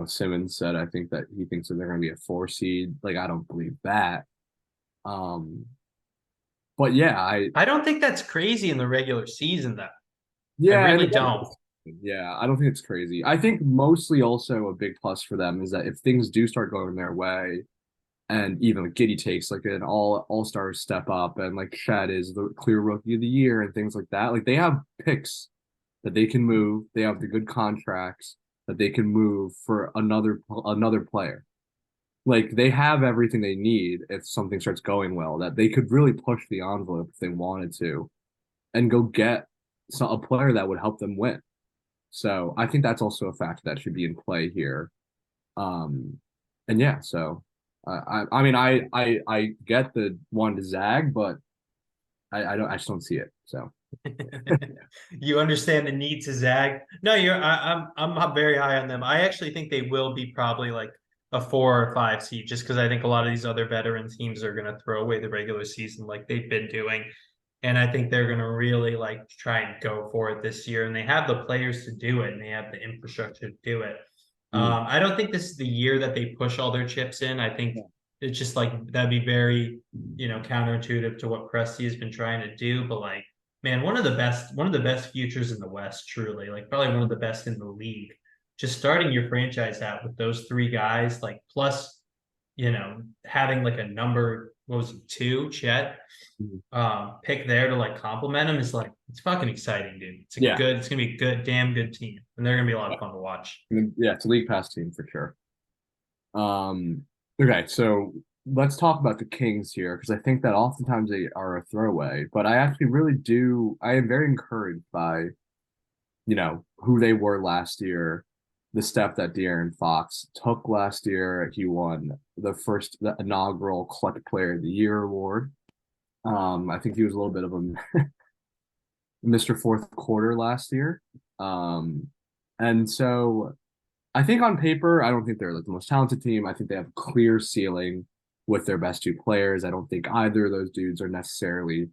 Simmons said I think that he thinks that they're gonna be a 4 seed. Like I don't believe that. Um, but yeah, I don't think that's crazy in the regular season, though. I yeah, and really again, don't. Yeah, I don't think it's crazy. I think mostly also a big plus for them is that if things do start going their way, and even like Giddy takes like an all-star step up, and like Shed is the clear rookie of the year and things like that, like they have picks that they can move. They have the good contracts that they can move for another player. Like they have everything they need if something starts going well, that they could really push the envelope if they wanted to and go get a player that would help them win. So I think that's also a factor that should be in play here. Um, and yeah, so I mean I get the one to zag, but I just don't see it. So You understand the need to zag. No, I'm very high on them. I actually think they will be probably like a 4 or 5 seed, just because I think a lot of these other veteran teams are going to throw away the regular season like they've been doing. And I think they're going to really like try and go for it this year. And they have the players to do it, and they have the infrastructure to do it. mm, I don't think this is the year that they push all their chips in. I think it's just like that'd be very, counterintuitive to what Presti has been trying to do. But like, man, one of the best futures in the West, truly, like probably one of the best in the league. Just starting your franchise out with those three guys, like plus, having like a number, what was it, two, Chet, mm. pick there to like compliment him is like it's fucking exciting, dude. Yeah, It's gonna be a good, damn good team, and they're gonna be a lot of fun to watch. yeah, it's a league pass team for sure. Um, okay, so let's talk about the Kings here because I think that oftentimes they are a throwaway, but I actually really do. I am very encouraged by who they were last year, the step that De'Aaron Fox took last year. He won the inaugural Clutch Player of the Year award. I think he was a little bit of a Mr. Fourth Quarter last year. And so I think on paper, I don't think they're like the most talented team. I think they have a clear ceiling with their best two players. I don't think either of those dudes are necessarily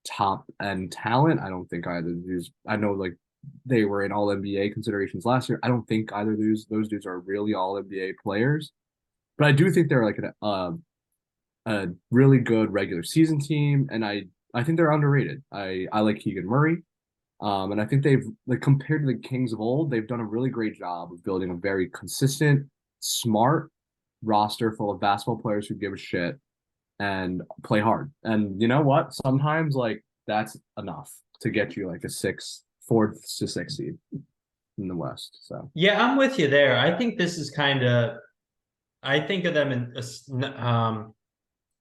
top end talent. I don't think either of these. I know like they were in all NBA considerations last year. I don't think either of those dudes are really all NBA players, but I do think they're like a really good regular season team, and I think they're underrated. I like Keegan Murray. And I think they've like compared to the Kings of old, they've done a really great job of building a very consistent, smart roster full of basketball players who give a shit and play hard. And you know what? Sometimes like that's enough to get you like a fourth to sixth seed in the West. So Yeah, I'm with you there. I think this is kind of I think of them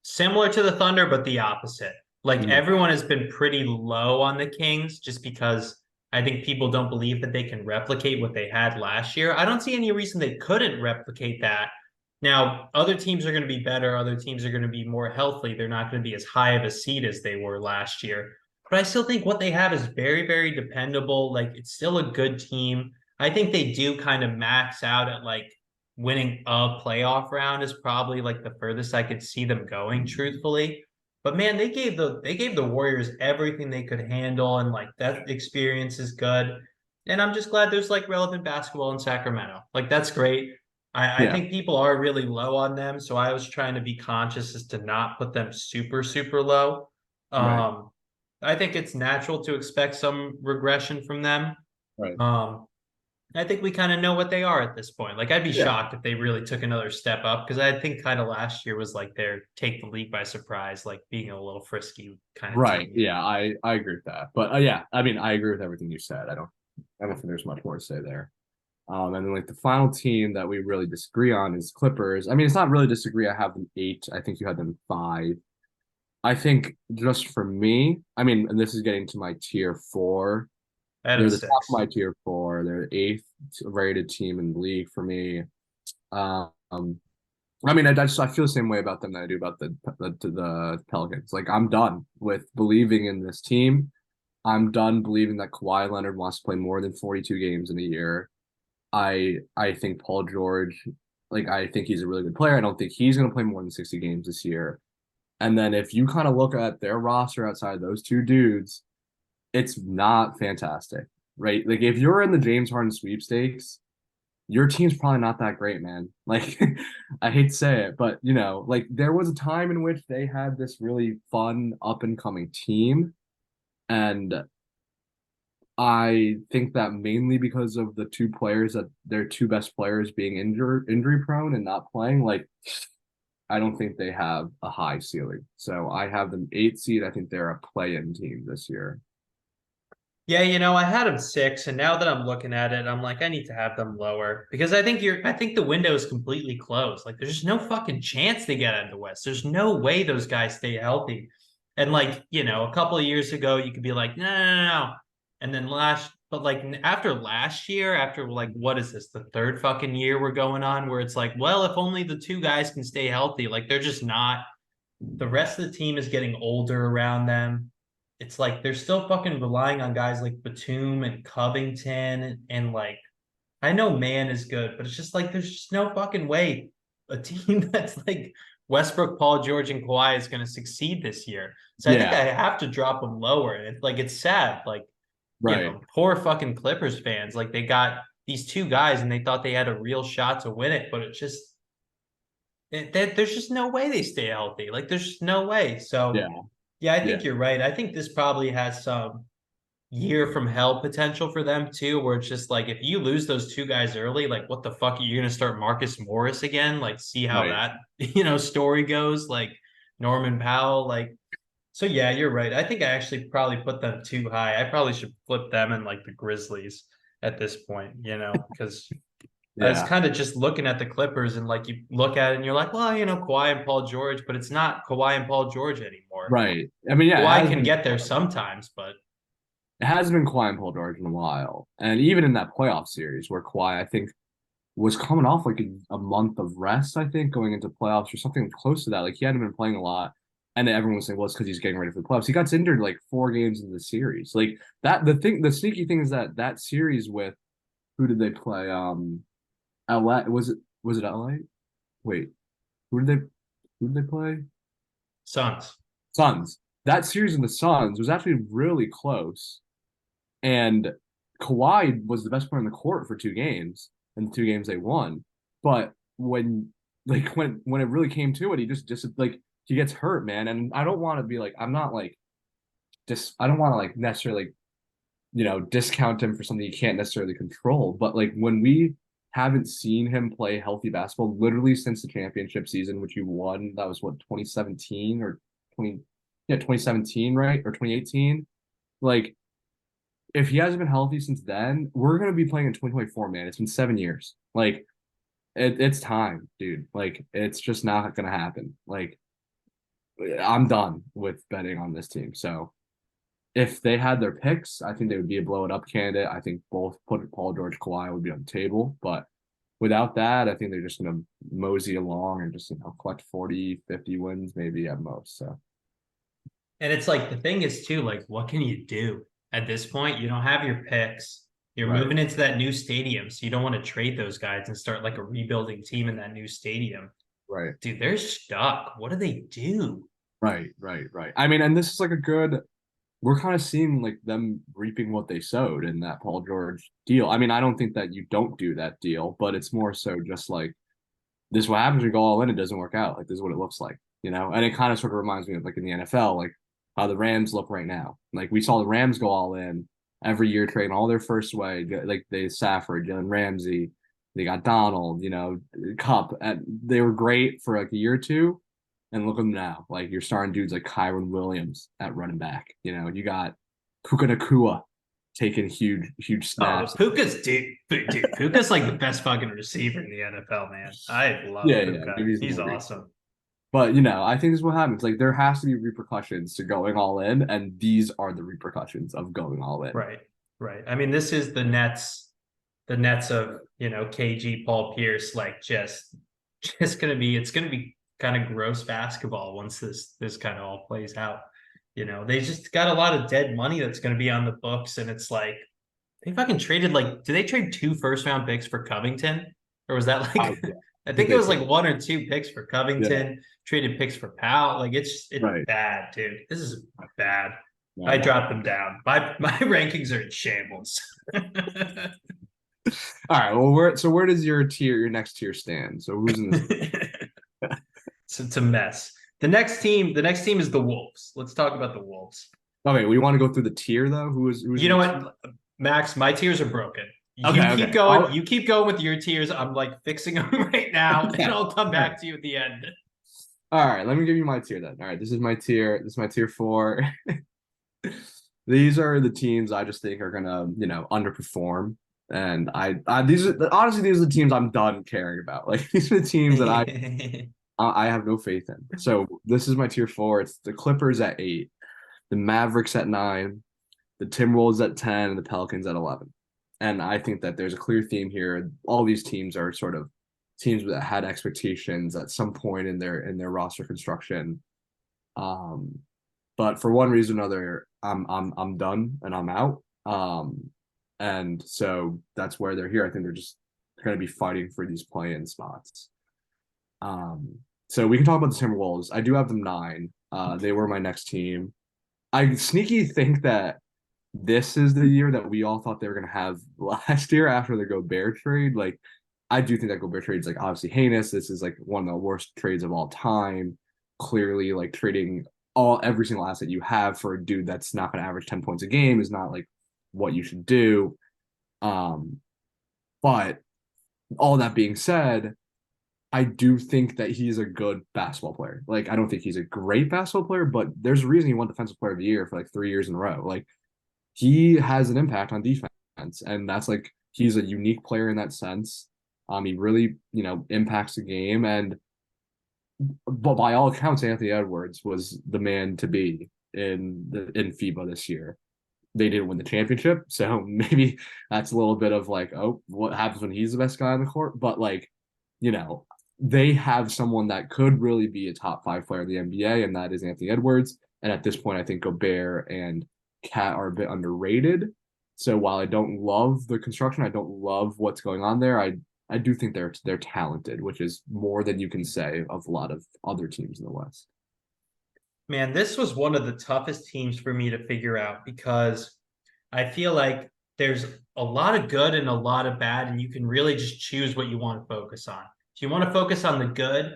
similar to the Thunder, but the opposite. Like mm, everyone has been pretty low on the Kings just because I think people don't believe that they can replicate what they had last year. I don't see any reason they couldn't replicate that. Now, other teams are going to be better. Other teams are going to be more healthy. They're not going to be as high of a seed as they were last year. But I still think what they have is very, very dependable. Like it's still a good team. I think they do kind of max out at like winning a playoff round is probably like the furthest I could see them going, truthfully. But man, they gave the Warriors everything they could handle, and like that experience is good. And I'm just glad there's like relevant basketball in Sacramento. Like that's great. I yeah, think people are really low on them, so I was trying to be conscious as to not put them super, super low. right, Um, I think it's natural to expect some regression from them. right. Um, I think we kind of know what they are at this point. Like I'd be Yeah. shocked if they really took another step up because I think kind of last year was like their take the league by surprise, like being a little frisky kind of Right. team. Yeah, I agree with that. But yeah, I mean, I agree with everything you said. I don't think there's much more to say there. And then like the final team that we really disagree on is Clippers. I mean, it's not really disagree. I have them eight. I think you had them five. I think just for me, I mean, and this is getting to my tier four. Out They're of the top of six. my tier four. They're the eighth rated team in the league for me. Um, I mean, I feel the same way about them that I do about the Pelicans. Like, I'm done with believing in this team. I'm done believing that Kawhi Leonard wants to play more than 42 games in a year. I think Paul George, like I think he's a really good player. I don't think he's going to play more than 60 games this year. And then if you kind of look at their roster outside those two dudes, it's not fantastic, right? Like if you're in the James Harden sweepstakes, your team's probably not that great, man. Like I hate to say it, but like there was a time in which they had this really fun up and coming team, and I think that mainly because of the two players that their two best players being injury prone and not playing. Like, I don't think they have a high ceiling. So I have them 8 seed. I think they're a play-in team this year. Yeah, I had them 6, and now that I'm looking at it, I'm like, I need to have them lower because I think the window is completely closed. Like, there's no fucking chance they get out of the West. There's no way those guys stay healthy. And like, a couple of years ago, you could be like, no, no, no, no. And then but like after last year, after like, what is this, the third fucking year we're going on, where it's like, well, if only the two guys can stay healthy, like they're just not. The rest of the team is getting older around them. It's like they're still fucking relying on guys like Batum and Covington and like I know Man is good, but it's just like there's just no fucking way a team that's like Westbrook, Paul George, and Kawhi is going to succeed this year. So I think Yeah, I have to drop them lower. And it's sad. Like, right. poor fucking Clippers fans. Like they got these two guys and they thought they had a real shot to win it, but there's just no way they stay healthy. Like there's just no way. Yeah, So yeah, I yeah, think you're right. I think this probably has some year from hell potential for them too, where it's just like if you lose those two guys early, like what the fuck are you gonna start Marcus Morris again? Like see how right. that story goes, like Norman Powell, like so yeah, you're right. I think I actually probably put them too high. I probably should flip them in like the Grizzlies at this point, because I was Yeah, kind of just looking at the Clippers and like you look at it and you're like, well, Kawhi and Paul George, but it's not Kawhi and Paul George anymore. right. I mean, yeah, Kawhi can get there sometimes, but it has been Kawhi and Paul George in a while, and even in that playoff series where Kawhi, I think, was coming off like a month of rest, I think, going into playoffs or something close to that. Like he hadn't been playing a lot. And everyone was saying, well, it's because he's getting ready for the playoffs. He got injured like 4 games in the series. Like that, the sneaky thing is that series with who did they play? LA was it LA? Wait, who did they who did they play? Suns. Suns. That series in the Suns was actually really close. And Kawhi was the best player in the court for 2 games, and the 2 games they won. But when it really came to it, he just like he gets hurt, man. And I don't want to be like I'm not like just I don't want to like necessarily discount him for something you can't necessarily control. But like when we haven't seen him play healthy basketball literally since the championship season, which he won, that was what 2017 or 20 yeah 2017 right or 2018. Like if he hasn't been healthy since then, we're gonna be playing in 2024, man. It's been 7 years. Like it's time, dude. Like it's just not gonna happen. Like I'm done with betting on this team. So if they had their picks, I think they would be a blow it up candidate. I think both put Paul George, Kawhi would be on the table. But without that, I think they're just gonna mosey along and just collect 40, 50 wins maybe at most. So And it's like the thing is too, like, what can you do at this point? You don't have your picks. You're right, moving into that new stadium, so you don't want to trade those guys and start like a rebuilding team in that new stadium. right, Dude, they're stuck. What do they do? right. I mean, and this is like a good we're kind of seeing like them reaping what they sowed in that Paul George deal. I mean, I don't think that you don't do that deal, but it's more so just like this is what happens when you go all in, it doesn't work out. Like this is what it looks like, And it kind of sort of reminds me of like in the NFL, like how the Rams look right now. Like we saw the Rams go all in every year, trading all their first way, like they Safford, Jalen Ramsey, they got Donald, Cup. And they were great for like a year or two. And look at them now. Like you're starting dudes like Kyron Williams at running back. You got Puka Nakua taking huge Oh, snaps. Puka's like the best fucking receiver in the NFL, man. I love Yeah. Puka. Maybe he's He's more great. awesome. But I think this is what happens. Like there has to be repercussions to going all in, and these are the repercussions of going all in. Right. Right. I mean, this is the Nets of, KG Paul Pierce, like just gonna be it's gonna be kind of gross basketball once this kind of all plays out. They just got a lot of dead money that's gonna be on the books, and it's like they fucking traded like did they trade 2 first-round picks for Covington? Or was that Oh, like yeah. I I think think it they was trade. like 1 or 2 picks for Yeah. Covington, traded picks for Powell. Like it's Right. bad, dude. This is bad. I No. dropped them down. My rankings are in shambles. All right. Well, where does your next tier stand? So who's in this? So it's a mess. The next team is the Wolves. Let's talk about the Wolves. Okay, we want to go through the tier though. Who's You in know the tier? what? Max, my tiers are broken. Okay, okay. I'll, You keep going with your tiers. I'm like fixing them right now, and okay. I'll come All right. back to you at the end. All right, let me give you my tier then. All right, this is my tier. This is my tier four. These are the teams I just think are gonna, underperform. And these are honestly these are the teams I'm done caring about. Like these are the teams that I have no faith in. So this is my tier four. It's the Clippers at 8, the Mavericks at 9, the Timberwolves at 10, and the Pelicans at 11. And I think that there's a clear theme here. All these teams are sort of teams that had expectations at some point in their roster construction. Um, but for one reason or another, I'm done and I'm out. And so that's where they're here. I think they're just going to be fighting for these play-in spots. So we can talk about the Timberwolves. I do have them 9. They were my next team. I sneaky think that this is the year that we all thought they were going to have last year after the Gobert trade. Like, I do think that Gobert trade is like obviously heinous. This is like one of the worst trades of all time. Clearly, like trading every single asset you have for a dude that's not going to average 10 points a game is not like what you should do. But all that being said, I do think that he's a good basketball player. Like, I don't think he's a great basketball player, but there's a reason he won Defensive Player of the Year for like 3 years in a row. Like, he has an impact on defense, and that's like he's a unique player in that sense. He really, impacts the game, but by all accounts, Anthony Edwards was the man to be in FIBA this year. They didn't win the championship, so maybe that's a little bit of like, oh, what happens when he's the best guy on the court? But like, you know, they have someone that could really be a top 5 player in the NBA, and that is Anthony Edwards. And at this point, I think Gobert and Cat are a bit underrated. So while I don't love the construction, I don't love what's going on there. I do think they're talented, which is more than you can say of a lot of other teams in the West. Man, this was one of the toughest teams for me to figure out because I feel like there's a lot of good and a lot of bad, and you can really just choose what you want to focus on. If you want to focus on the good,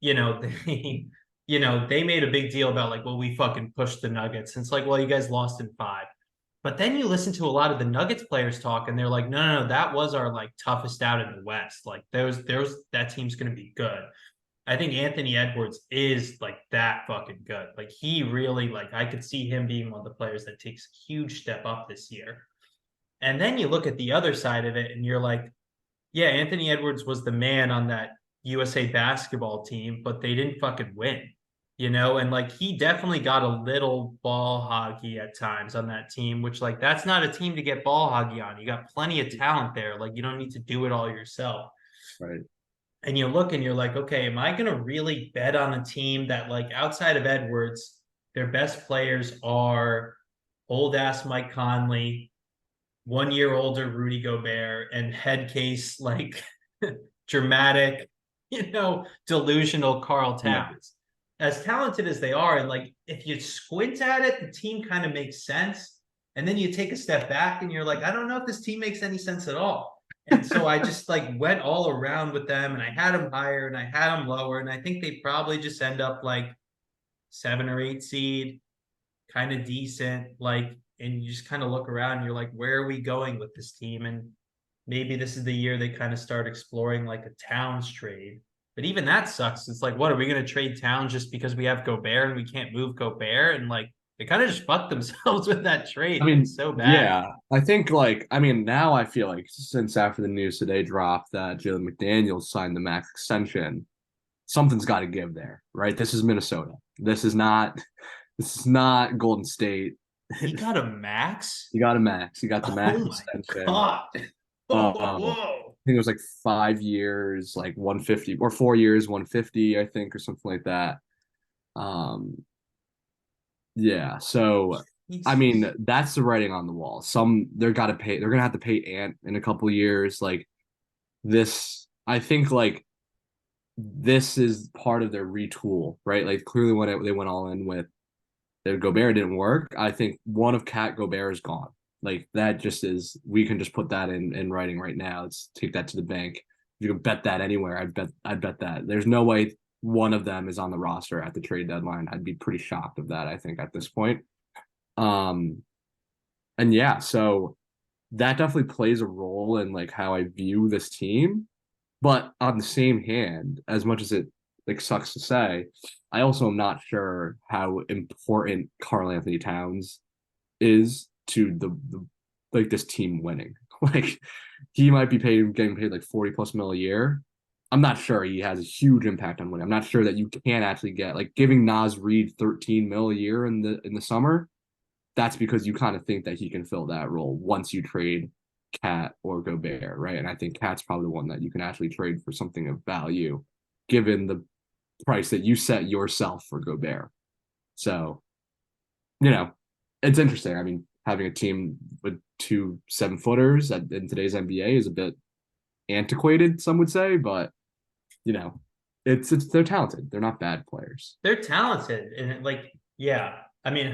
they they made a big deal about like, well, we fucking pushed the Nuggets. And it's like, well, you guys lost in 5. But then you listen to a lot of the Nuggets players talk, and they're like, no, no, no, that was our like toughest out in the West. Like there's that team's gonna be good. I think Anthony Edwards is like that fucking good. Like he really like I could see him being one of the players that takes a huge step up this year. And then you look at the other side of it and you're like, yeah, Anthony Edwards was the man on that USA basketball team, but they didn't fucking win, and like he definitely got a little ball hoggy at times on that team, which like that's not a team to get ball hoggy on. You got plenty of talent there. Like you don't need to do it all yourself. Right. And you look and you're like, okay, am I going to really bet on a team that like outside of Edwards, their best players are old ass Mike Conley, 1 year older Rudy Gobert, and head case like dramatic, delusional Carl Yeah. Towns. As talented as they are, and like if you squint at it, the team kind of makes sense. And then you take a step back and you're like, I don't know if this team makes any sense at all. And so I just like went all around with them, and I had them higher and I had them lower. And I think they probably just end up like 7 or 8 seed, kind of decent. Like, and you just kind of look around and you're like, where are we going with this team? And maybe this is the year they kind of start exploring like a Towns trade. But even that sucks. It's like, what are we going to trade Towns just because we have Gobert and we can't move Gobert? And like, they kind of just fucked themselves with that trade. I mean, It's so bad. yeah, I think now I feel like since after the news today dropped that Jalen McDaniels signed the max extension, something's got to give there, right? This is Minnesota. This is not Golden State. He got a max? You got a max. You got the max Oh my extension. God. I think it was like 5 years, like 150, or 4 years, 150, I think, or something like that. Um, yeah. So I mean, that's the writing on the wall. They're gonna have to pay Ant in a couple of years. Like this, I think like this is part of their retool, right? Like clearly when they went all in with the Gobert didn't work. I think one of Cat Gobert is gone. Like that just is we can just put that in writing right now. Let's take that to the bank. If you can bet that anywhere, I'd bet that. There's no way one of them is on the roster at the trade deadline. I'd be pretty shocked of that, I think, at this point. And yeah, so that definitely plays a role in like how I view this team. But on the same hand, as much as it like sucks to say, I also am not sure how important Karl Anthony Towns is to the like this team winning. Like he might be getting paid like 40 plus mil a year. I'm not sure he has a huge impact on winning. I'm not sure that you can actually get like giving Nas Reed 13 mil a year in the summer. That's because you kind of think that he can fill that role once you trade Cat or Gobert, right? And I think Cat's probably the one that you can actually trade for something of value, given the price that you set yourself for Gobert. So, you know, it's interesting. I mean, having a team with 2 7-footers in today's NBA is a bit antiquated, some would say, but you know, it's they're talented. They're not bad players. They're talented, and like, yeah. I mean,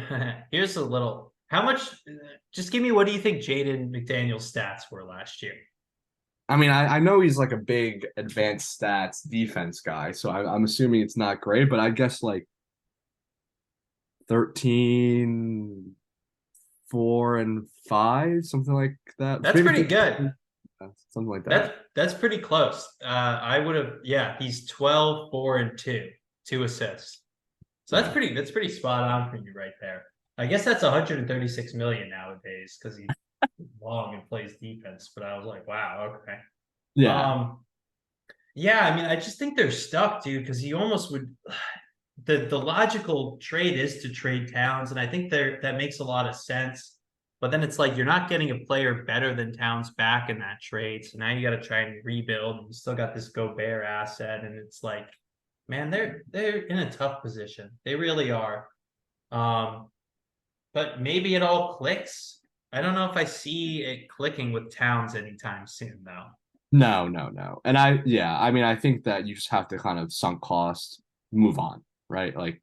here's a little. How much? Just give me. What do you think Jaden McDaniel's stats were last year? I mean, I know he's like a big advanced stats defense guy, so I'm assuming it's not great, but I guess like 13, 4, and 5, something like that. That's Maybe pretty good. something like that. That's pretty close. I would have. Yeah, he's 12, 4, and 2, 2 assists. So Yeah. that's pretty spot on for you right there. I guess that's 136 million nowadays because he's long and plays defense. But I was like, wow, okay. Yeah. Um, yeah, I mean, I just think they're stuck, dude, because he almost would. The logical trade is to trade Towns, and I think that makes a lot of sense. But then it's like you're not getting a player better than Towns back in that trade. So now you got to try and rebuild. And you still got this Gobert asset, and it's like, man, they're in a tough position. They really are. Um, but maybe it all clicks. I don't know if I see it clicking with Towns anytime soon, though. No, no, no. And yeah, I mean, I think that you just have to kind of sunk cost, move on, right? Like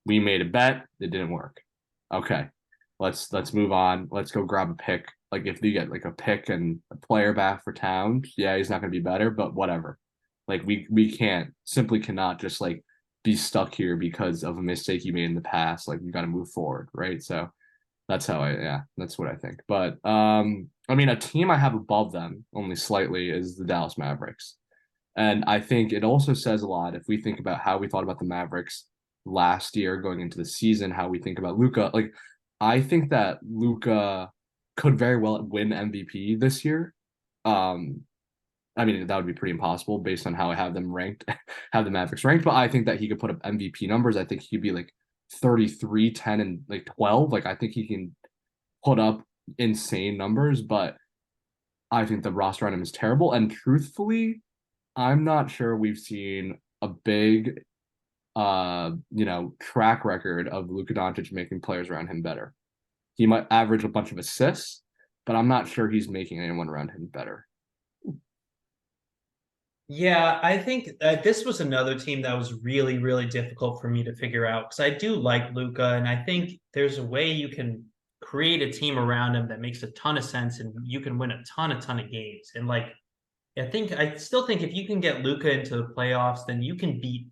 we made a bet, it didn't work. Okay, let's move on. Let's go grab a pick. Like if you get like a pick and a player back for Towns, yeah, he's not going to be better, but whatever. Like we can't simply cannot just like be stuck here because of a mistake you made in the past. Like we got to move forward, right? So that's what I think. But I mean, a team I have above them only slightly is the Dallas Mavericks. And I think it also says a lot if we think about how we thought about the Mavericks last year going into the season, how we think about Luka. Like, I think that Luka could very well win MVP this year. Um, I mean, that would be pretty impossible based on how I have them ranked, have the Mavericks ranked, but I think that he could put up MVP numbers. I think he could be like 33, 10, and like 12. Like, I think he can put up insane numbers, but I think the roster on him is terrible. And truthfully, I'm not sure we've seen a big track record of Luka Doncic making players around him better. He might average a bunch of assists, but I'm not sure he's making anyone around him better. Yeah, I think this was another team that was really, really difficult for me to figure out because I do like Luca, and I think there's a way you can create a team around him that makes a ton of sense, and you can win a ton of games. And like, I still think if you can get Luca into the playoffs, then you can beat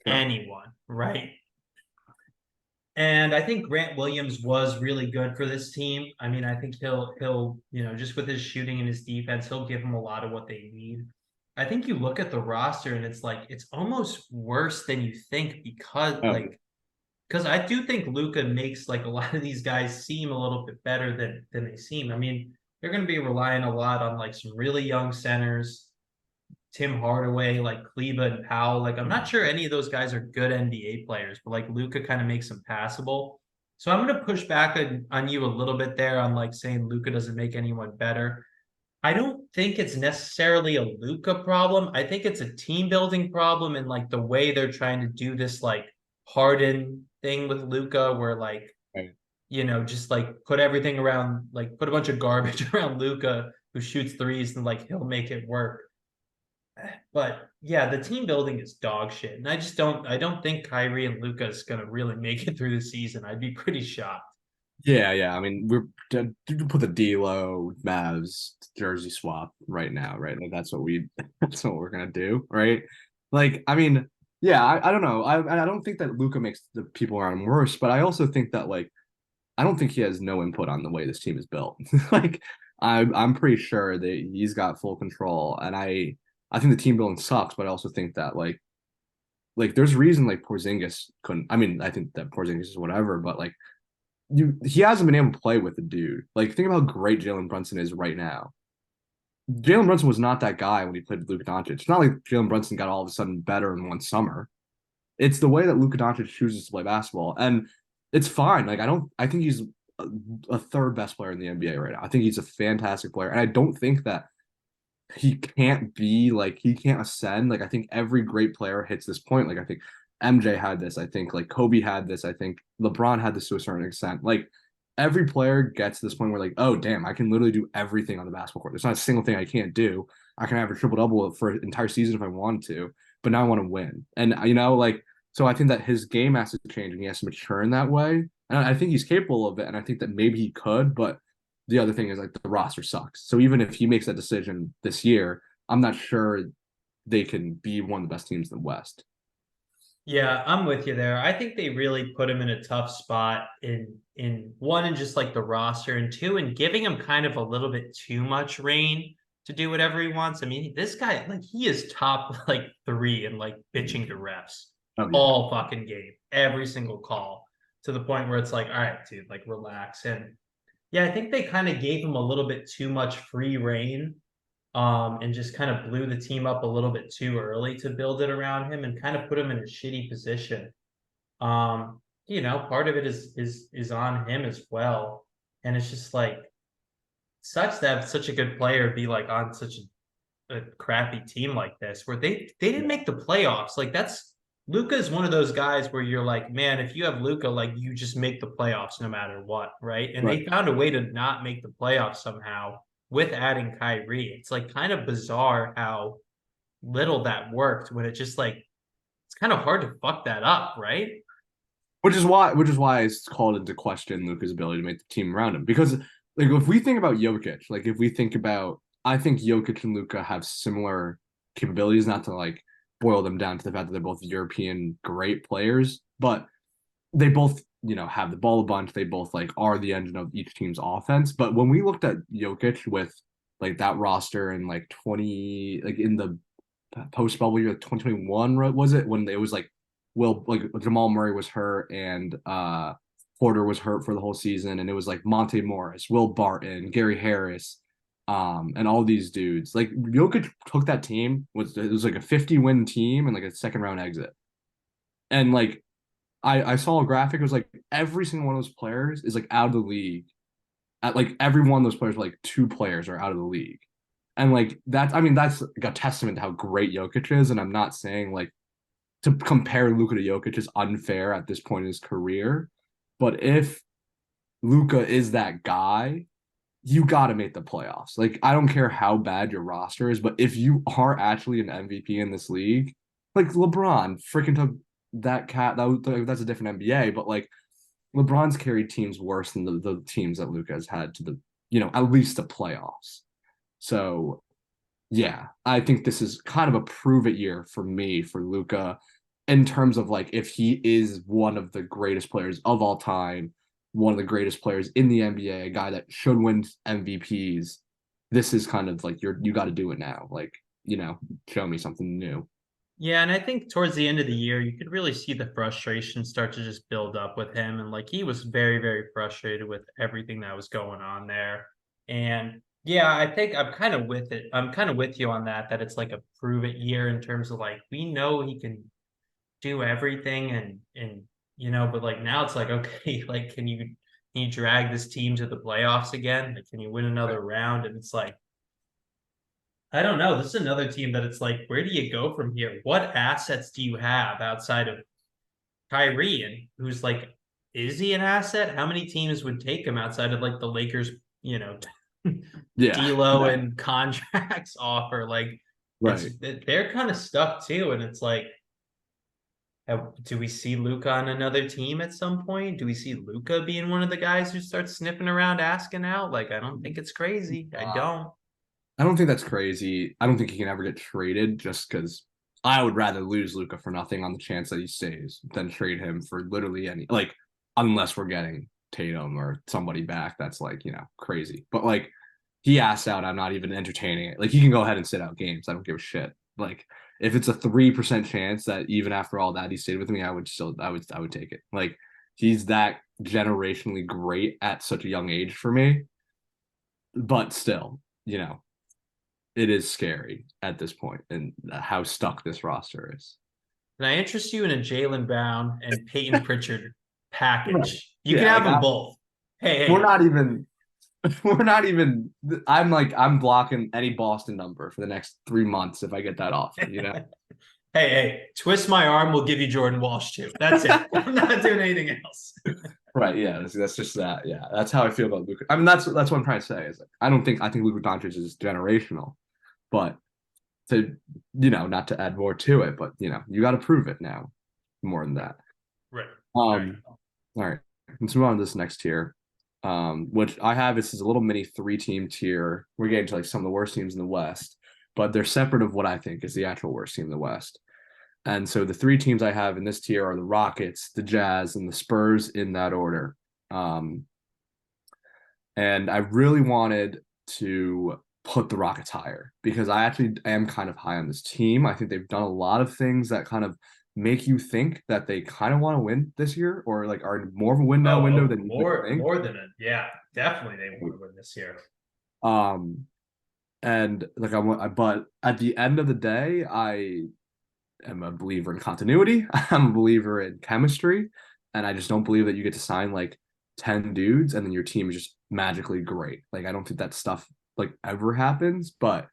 Sure. anyone, right? And I think Grant Williams was really good for this team. I mean, I think he'll just with his shooting and his defense, he'll give them a lot of what they need. I think you look at the roster and it's like it's almost worse than you think Oh, because I do think Luca makes like a lot of these guys seem a little bit better than they seem. I mean, they're going to be relying a lot on like some really young centers, Tim Hardaway, like Kleba and Powell. Like, I'm not sure any of those guys are good NBA players, but like Luca kind of makes them passable. So I'm going to push back on you a little bit there on like saying Luca doesn't make anyone better. I don't think it's necessarily a Luca problem. I think it's a team building problem and like the way they're trying to do this like Harden thing with Luca, where like right. just like put everything around, like put a bunch of garbage around Luca who shoots threes and like he'll make it work. But yeah, the team building is dog shit. And I don't think Kyrie and Luca is gonna really make it through the season. I'd be pretty shocked. Yeah, yeah. I mean, we're to put the D'Lo Mavs jersey swap right now, right? Like that's what we're gonna do, right? Like, I mean, yeah, I don't know. I don't think that Luca makes the people around him worse, but I also think that like I don't think he has no input on the way this team is built. Like I'm pretty sure that he's got full control, and I think the team building sucks, but I also think that like there's a reason like Porzingis couldn't. I mean, I think that Porzingis is whatever, but like he hasn't been able to play with the dude. Like think about how great Jalen Brunson is right now. Jalen Brunson was not that guy when he played with Luka Doncic. It's not like Jalen Brunson got all of a sudden better in one summer. It's the way that Luka Doncic chooses to play basketball, and it's fine. Like I think he's a third best player in the NBA right now. I think he's a fantastic player, and I don't think that he can't ascend. Like I think every great player hits this point. Like I think MJ had this. I think like Kobe had this. I think LeBron had this to a certain extent. Like every player gets to this point where like, oh damn, I can literally do everything on the basketball court. There's not a single thing I can't do. I can have a triple double for an entire season if I want to, but now I want to win. And like so I think that his game has to change and he has to mature in that way. And I think he's capable of it. And I think that maybe he could, but the other thing is like the roster sucks. So even if he makes that decision this year, I'm not sure they can be one of the best teams in the West. Yeah, I'm with you there. I think they really put him in a tough spot in one in just like the roster, and two in giving him kind of a little bit too much reign to do whatever he wants. I mean, this guy like he is top like three and like bitching to refs Oh yeah. all fucking game, every single call, to the point where it's like, all right, dude, like relax. And yeah, I think they kind of gave him a little bit too much free reign, and just kind of blew the team up a little bit too early to build it around him and kind of put him in a shitty position. Part of it is on him as well. And it's just like sucks to have such a good player be like on such a crappy team like this where they didn't make the playoffs. Like that's Luka is one of those guys where you're like, man, if you have Luka, like you just make the playoffs no matter what, right? And Right. they found a way to not make the playoffs somehow with adding Kyrie. It's like kind of bizarre how little that worked when it just like it's kind of hard to fuck that up, right? Which is why it's called into question Luka's ability to make the team around him. Because like if we think about Jokic, like if we think about I think Jokic and Luka have similar capabilities, not to like boil them down to the fact that they're both European great players, but they both, have the ball a bunch. They both like are the engine of each team's offense. But when we looked at Jokic with like that roster in like 20 like in the post bubble year 2021, was it when it was like like Jamal Murray was hurt and Porter was hurt for the whole season, and it was like Monte Morris, Will Barton, Gary Harris, and all these dudes. Like Jokic took that team, it was like a 50-win team and like a second round exit. And like I saw a graphic, it was like every single one of those players is like out of the league. At like every one of those players, like two players are out of the league. And like that's like a testament to how great Jokic is. And I'm not saying like to compare Luka to Jokic is unfair at this point in his career. But if Luka is that guy, you got to make the playoffs. Like I don't care how bad your roster is, but if you are actually an MVP in this league, like LeBron freaking took that cat. That's a different NBA, but like LeBron's carried teams worse than the teams that Luka has had to the at least the playoffs. So yeah, I think this is kind of a prove it year for me for Luka in terms of like if he is one of the greatest players of all time, one of the greatest players in the NBA, a guy that should win MVPs. This is kind of like you got to do it now. Like, show me something new. Yeah, and I think towards the end of the year, you could really see the frustration start to just build up with him. And like he was very, very frustrated with everything that was going on there. And yeah, I think I'm kind of with it. I'm kind of with you on that it's like a prove it year in terms of like we know he can do everything and but like now it's like, okay, like can you drag this team to the playoffs again? Like can you win another round? And it's like I don't know. This is another team that it's like, where do you go from here? What assets do you have outside of Kyrie? And who's like, is he an asset? How many teams would take him outside of like the Lakers, Yeah, D'Lo and contracts offer? Like, right. they're kind of stuck too. And it's like, do we see Luka on another team at some point? Do we see Luka being one of the guys who starts sniffing around, asking out? Like, I don't think it's crazy. I don't. I don't think that's crazy. I don't think he can ever get traded just because I would rather lose Luca for nothing on the chance that he stays than trade him for literally any unless we're getting Tatum or somebody back, that's like, crazy. But like he asks out, I'm not even entertaining it. Like he can go ahead and sit out games. I don't give a shit. Like if it's a 3% chance that even after all that he stayed with me, I would take it. Like he's that generationally great at such a young age for me. But still, it is scary at this point and how stuck this roster is. Can I interest you in a Jaylen Brown and Peyton Pritchard Right. package? You can Yeah, have like them both. Hey, we're hey, not even we're not even I'm blocking any Boston number for the next 3 months if I get that offer. hey, twist my arm, we'll give you Jordan Walsh too. That's it. I'm not doing anything else. Right, yeah, that's just that. Yeah, that's how I feel about Luka. I mean, that's what I'm trying to say is like, I think Luka Doncic is generational, but to not to add more to it, but you got to prove it now more than that. Right. Right. All right, let's move on to this next tier, which I have. This is a little mini 3-team tier. We're getting to like some of the worst teams in the West, but they're separate of what I think is the actual worst team in the West. And so the 3 teams I have in this tier are the Rockets, the Jazz, and the Spurs in that order. And I really wanted to put the Rockets higher because I actually am kind of high on this team. I think they've done a lot of things that kind of make you think that they kind of want to win this year or like are more of a win now window than you would think. More than yeah, definitely they want to win this year. And like but at the end of the day, I am a believer in continuity. I'm a believer in chemistry, and I just don't believe that you get to sign like 10 dudes and then your team is just magically great. Like I don't think that stuff like ever happens, but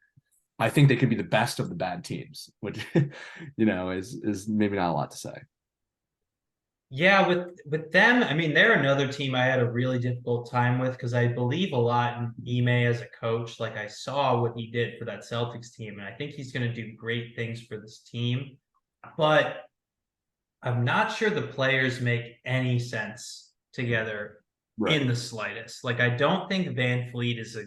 I think they could be the best of the bad teams, which is maybe not a lot to say. Yeah, with them, I mean, they're another team I had a really difficult time with because I believe a lot in Ime as a coach. Like I saw what he did for that Celtics team, and I think he's going to do great things for this team. But I'm not sure the players make any sense together Right. in the slightest. Like I don't think Van Fleet is a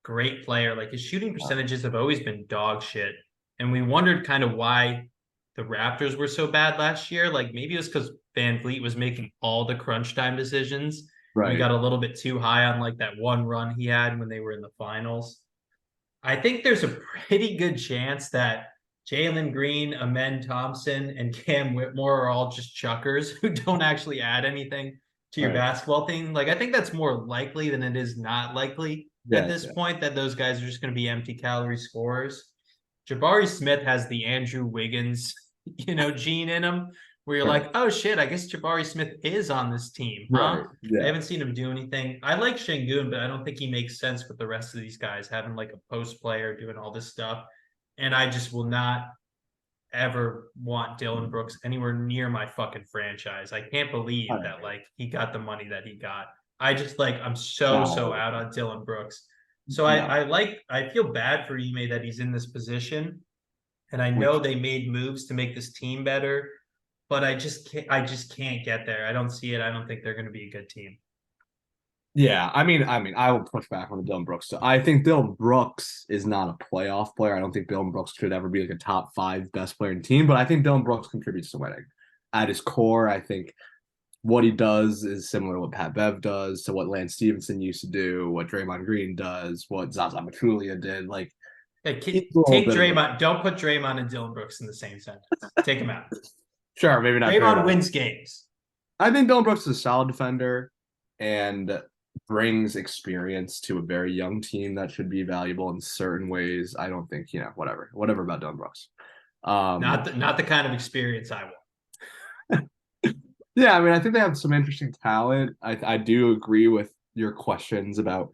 great player. Like his shooting percentages have always been dog shit. And we wondered kind of why the Raptors were so bad last year. Like maybe it was because Van Fleet was making all the crunch time decisions. Right. We got a little bit too high on like that one run he had when they were in the finals. I think there's a pretty good chance that Jalen Green, Amen Thompson, and Cam Whitmore are all just chuckers who don't actually add anything to your basketball team. Like I think that's more likely than it is not likely at this point that those guys are just going to be empty calorie scorers. Jabari Smith has the Andrew Wiggins, gene in him, where you're like, oh shit, I guess Jabari Smith is on this team, huh? Right. Yeah. I haven't seen him do anything. I like Şengün, but I don't think he makes sense with the rest of these guys having like a post player doing all this stuff. And I just will not ever want Dillion Brooks anywhere near my fucking franchise. I can't believe that like he got the money that he got. I just like I'm so out on Dillion Brooks. So I feel bad for Ime that he's in this position. And I know they made moves to make this team better, but I just can't get there. I don't see it. I don't think they're going to be a good team. Yeah, I mean, I will push back on the Dylan Brooks. So I think Dylan Brooks is not a playoff player. I don't think Dylan Brooks should ever be like a top 5 best player in the team, but I think Dylan Brooks contributes to winning. At his core, I think what he does is similar to what Pat Bev does, to what Lance Stevenson used to do, what Draymond Green does, what Zaza Pachulia did. Like, take Draymond. Don't put Draymond and Dylan Brooks in the same sentence. Take him out. Sure, maybe not. Draymond wins games. I think Dylan Brooks is a solid defender and brings experience to a very young team that should be valuable in certain ways. I don't think, whatever about Dylan Brooks. Not the kind of experience I want. Yeah, I mean, I think they have some interesting talent. I do agree with your questions about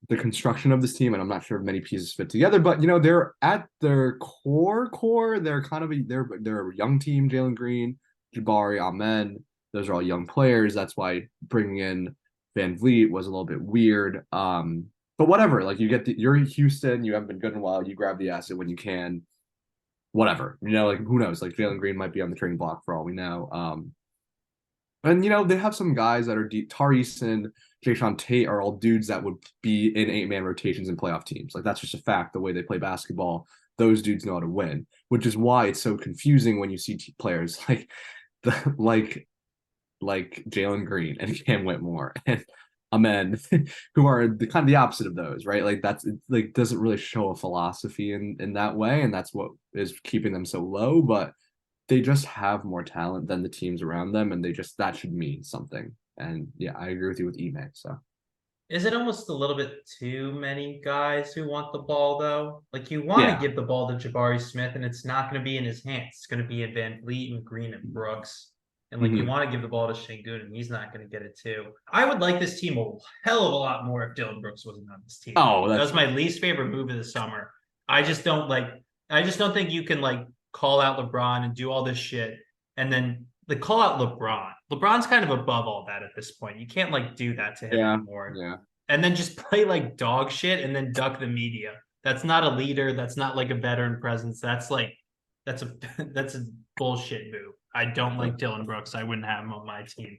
the construction of this team, and I'm not sure if many pieces fit together, but they're at their core, they're kind of they're a young team. Jalen Green, Jabari, Amen, those are all young players. That's why bringing in Van Vliet was a little bit weird. But whatever, like you're in Houston, you haven't been good in a while, you grab the asset when you can. Whatever, like who knows? Like Jalen Green might be on the trading block for all we know. And they have some guys that are deep. Tari Eason, Jayshawn Tate are all dudes that would be in 8-man rotations in playoff teams. Like that's just a fact. The way they play basketball, those dudes know how to win, which is why it's so confusing when you see players like like Jalen Green and Cam Whitmore and Amen, who are the kind of the opposite of those, right? Like that's like doesn't really show a philosophy in that way, and that's what is keeping them so low. But they just have more talent than the teams around them, and they just that should mean something. And yeah, I agree with you with Ime. So Is it almost a little bit too many guys who want the ball though? Like you want to yeah, give the ball to Jabari Smith, and it's not going to be in his hands. It's going to be in Van Vliet and Green and Brooks. And like you hmm want to give the ball to Şengün, and he's not going to get it too. I would like this team a hell of a lot more if Dylan Brooks wasn't on this team. oh, That that's was my least favorite move of the summer. I just don't like. I just don't think you can like call out LeBron and do all this shit, and then like call out LeBron. LeBron's kind of above all that at this point. You can't like do that to him yeah, anymore yeah. and then just play like dog shit and then duck the media. That's not a leader. That's not like a veteran presence. That's like that's a that's a bullshit move. I don't Sure, like Dylan Brooks. I wouldn't have him on my team.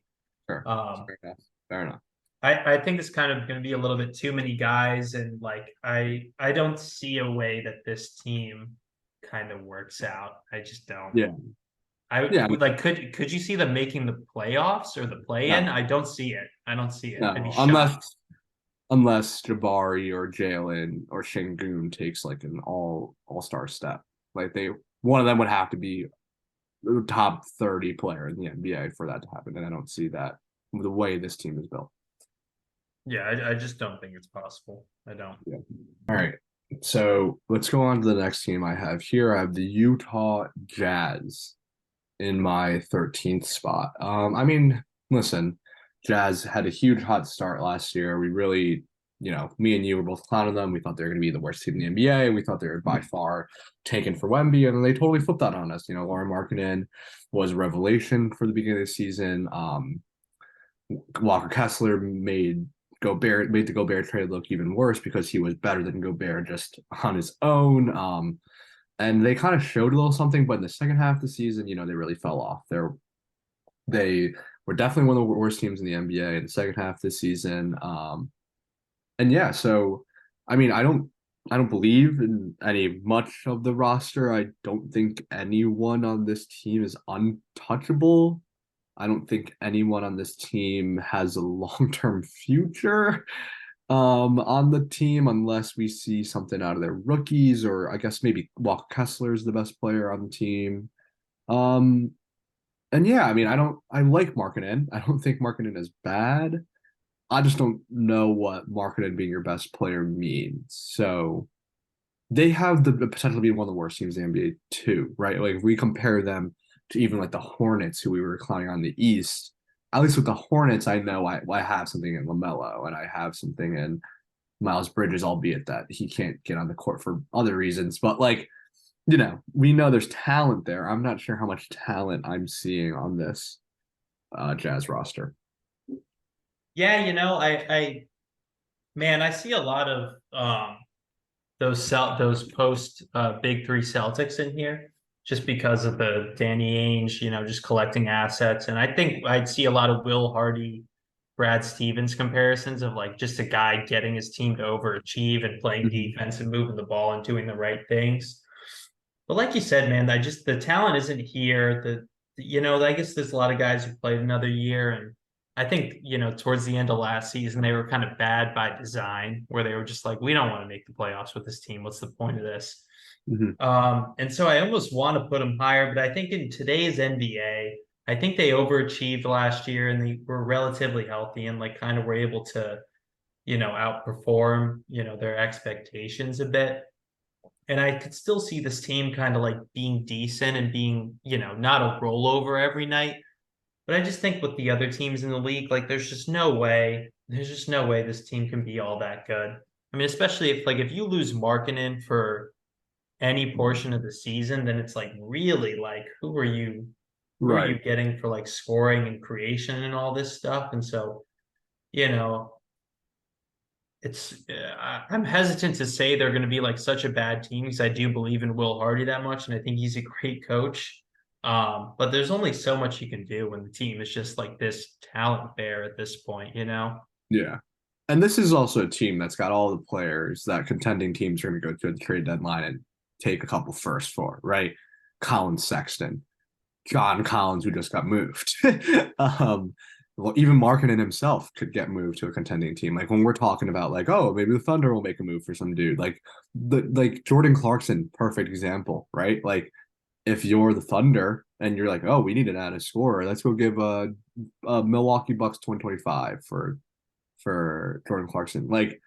sure. Um, Fair enough. Fair enough. I think it's kind of going to be a little bit too many guys, and like I don't see a way that this team kind of works out. I just don't. Yeah, I yeah. like could you see them making the playoffs or the play in? No, I don't see it. I don't see it. I'd be no. shocked. Unless Jabari or Jalen or Şengün takes like an all-star step. Like they one of them would have to be the top 30 player in the NBA for that to happen. And I don't see that the way this team is built. Yeah, I just don't think it's possible. I don't. Yeah. All right. So let's go on to the next team I have here. I have the Utah Jazz in my 13th spot. I mean, listen, Jazz had a huge hot start last year. We really, me and you were both clowning them. We thought they were going to be the worst team in the NBA. We thought they were by far taken for Wemby, and then they totally flipped that on us. Lauren Markkinen was a revelation for the beginning of the season. Walker Kessler made the Gobert trade look even worse because he was better than Gobert just on his own. And they kind of showed a little something, but in the second half of the season, they really fell off. They were definitely one of the worst teams in the NBA in the second half of the season. And yeah, so I mean, I don't believe in any much of the roster. I don't think anyone on this team is untouchable. I don't think anyone on this team has a long-term future on the team unless we see something out of their rookies, or I guess maybe Walker Kessler is the best player on the team. Um, and yeah, I mean, I like Markkinen. I don't think Markkinen is bad. I just don't know what Markkinen being your best player means. So they have the potential to be one of the worst teams in the NBA too, right? Like if we compare them to even like the Hornets, who we were clowning on the East, at least with the Hornets, I know I have something in LaMelo and I have something in Miles Bridges, albeit that he can't get on the court for other reasons. But like, we know there's talent there. I'm not sure how much talent I'm seeing on this Jazz roster. Yeah, man, I see a lot of those post big three Celtics in here just because of the Danny Ainge, just collecting assets. And I think I'd see a lot of Will Hardy, Brad Stevens comparisons of like just a guy getting his team to overachieve and playing Mhm. defense and moving the ball and doing the right things. But like you said, man, the talent isn't here. I guess there's a lot of guys who played another year, and I think towards the end of last season they were kind of bad by design, where they were just like, we don't want to make the playoffs with this team. What's the point of this? Mhm. And so I almost want to put them higher, but I think in today's NBA, I think they overachieved last year and they were relatively healthy and like kind of were able to, outperform, their expectations a bit. And I could still see this team kind of like being decent and being, not a rollover every night. But I just think with the other teams in the league, like there's just no way this team can be all that good. I mean, especially if you lose Markkinen for any portion of the season, then it's like really like who are Right. you getting for like scoring and creation and all this stuff? And so, you know, it's I'm hesitant to say they're going to be like such a bad team because I do believe in Will Hardy that much, and I think he's a great coach. But there's only so much you can do when the team is just like this talent bear at this point. Yeah. And this is also a team that's got all the players that contending teams are going to go to the trade deadline and take a couple first for, right? Colin Sexton, John Collins, who just got moved. Well, even Markkinen himself could get moved to a contending team. Like when we're talking about like, oh, maybe the Thunder will make a move for some dude. Like Jordan Clarkson, perfect example, right? Like if you're the Thunder and you're like, oh, we need an added scorer, let's go give a Milwaukee Bucks 2025 for Jordan Clarkson. Like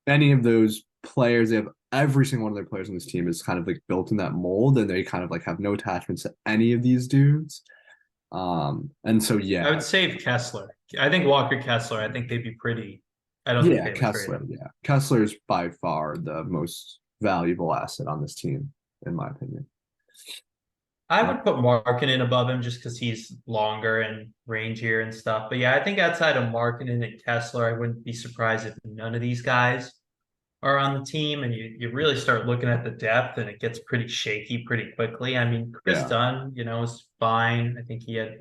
any of those players, they have every single one of their players on this team is kind of like built in that mold, and they kind of like have no attachments to any of these dudes. And so I yeah, would save Kessler. I think Walker Kessler. I think they'd be pretty. I don't think yeah, they would trade Kessler, him. yeah, Kessler is by far the most valuable asset on this team, in my opinion. I Uh, would put Markkinen above him just because he's longer and rangier and stuff. But yeah, I think outside of Markkinen and Kessler, I wouldn't be surprised if none of these guys are on the team, and you really start looking at the depth, and it gets pretty shaky pretty quickly. I mean, Chris yeah, Dunn, is fine. I think he had,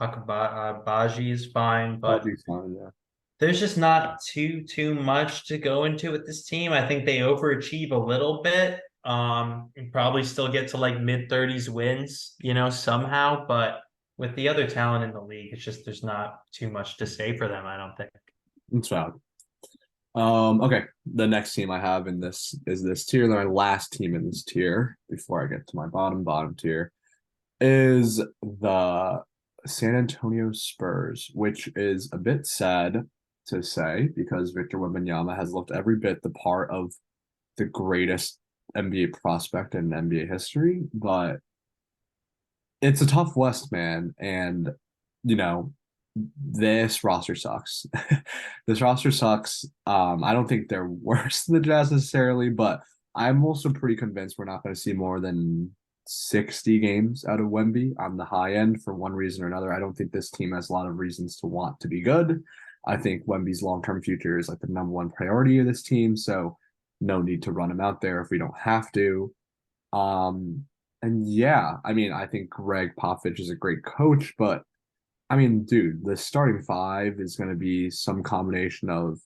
Akabaji is fine, I'll but be fine. Yeah, there's just not too much to go into with this team. I think they overachieve a little bit. And probably still get to like mid 30s wins, somehow. But with the other talent in the league, it's just there's not too much to say for them, I don't think. it's valid. Okay. The next team I have in this is this tier. My last team in this tier, before I get to my bottom tier, is the San Antonio Spurs, which is a bit sad to say because Victor Wembanyama has looked every bit the part of the greatest NBA prospect in NBA history, but it's a tough West, man, and you know, this roster sucks. This roster sucks. I don't think they're worse than the Jazz necessarily, but I'm also pretty convinced we're not going to see more than 60 games out of Wemby on the high end for one reason or another. I don't think this team has a lot of reasons to want to be good. I think Wemby's long-term future is like the number one priority of this team, so no need to run him out there if we don't have to. Um, and yeah, I mean, I think Greg Popovich is a great coach, but I mean, dude, the starting five is going to be some combination of,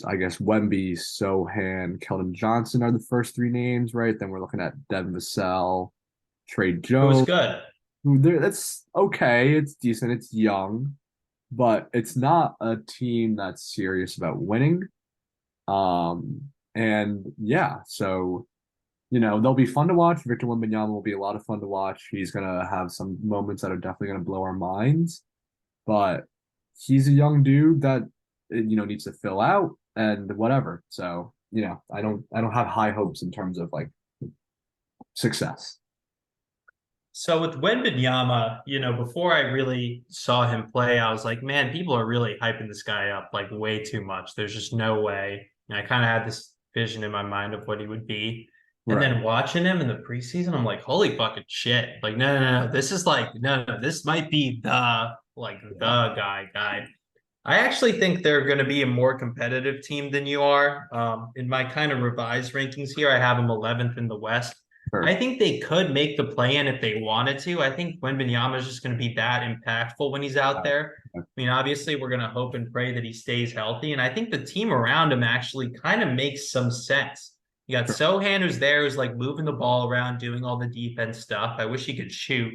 I guess, Wemby, Sohan, Keldon Johnson are the first three names, right? Then we're looking at Devin Vassell, Trey It was Jones. good. That's okay. It's decent. It's young, but it's not a team that's serious about winning. And yeah, so they'll be fun to watch. Victor Wembanyama will be a lot of fun to watch. He's gonna have some moments that are definitely gonna blow our minds, but he's a young dude that needs to fill out and whatever. So I don't have high hopes in terms of like success. So with Wembanyama, before I really saw him play, I was like, man, people are really hyping this guy up like way too much. There's just no way. And I kind of had this vision in my mind of what he would be. And Right. then watching him in the preseason, I'm like, holy fucking shit. Like, no, no, no. This is like, no, no, this might be Yeah. the guy. I actually think they're going to be a more competitive team than you are. In my kind of revised rankings here, I have them 11th in the West. I Sure. think they could make the play-in if they wanted to. I think Wembanyama is just going to be that impactful when he's out there. I mean, obviously, we're going to hope and pray that he stays healthy. And I think the team around him actually kind of makes some sense. You got Sure. Sohan, who's there, who's like moving the ball around, doing all the defense stuff. I wish he could shoot,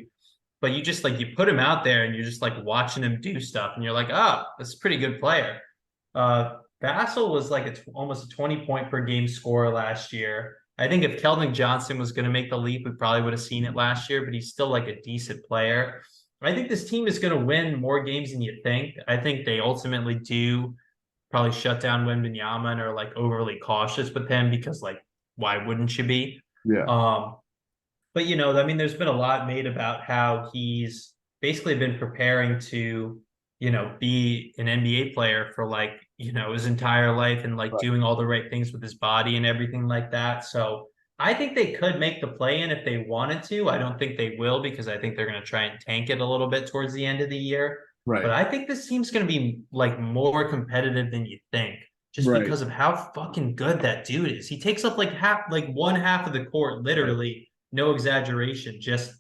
but you just like you put him out there and you're just like watching him do stuff, and you're like, oh, that's a pretty good player. Vassell was like almost a 20 point per game scorer last year. I think if Keldon Johnson was going to make the leap, we probably would have seen it last year, but he's still like a decent player. I think this team is going to win more games than you think. I think they ultimately do probably shut down Wembanyama and are like overly cautious with him because like why wouldn't you be? Yeah. Um, but I mean, there's been a lot made about how he's basically been preparing to, be an NBA player for like, his entire life and like Right. doing all the right things with his body and everything like that. So I think they could make the play in if they wanted to. I don't think they will because I think they're going to try and tank it a little bit towards the end of the year. But Right. I think this team's going to be like more competitive than you think just Right. because of how fucking good that dude is. He takes up like one half of the court, literally, no exaggeration, just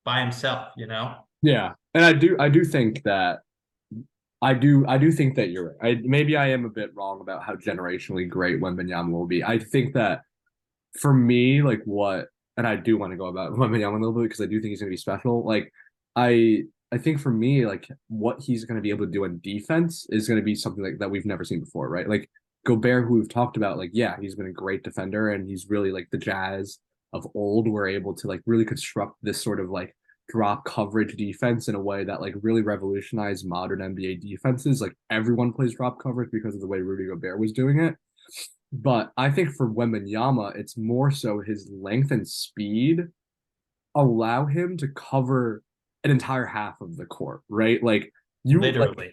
by himself. Yeah. And I do think that I do think that you're right. Maybe I am a bit wrong about how generationally great Wembanyama will be. I think that for me, like what and I do want to go about Wembanyama a little bit because I do think he's going to be special. Like, I I think for me, like what he's going to be able to do on defense is going to be something like that we've never seen before, right? Like Gobert, who we've talked about, like yeah, he's been a great defender, and he's really like the Jazz of old were able to like really construct this sort of like drop coverage defense in a way that like really revolutionized modern NBA defenses. Like everyone plays drop coverage because of the way Rudy Gobert was doing it. But I think for Wembanyama, it's more so his length and speed allow him to cover an entire half of the court, right? Like you like Literally.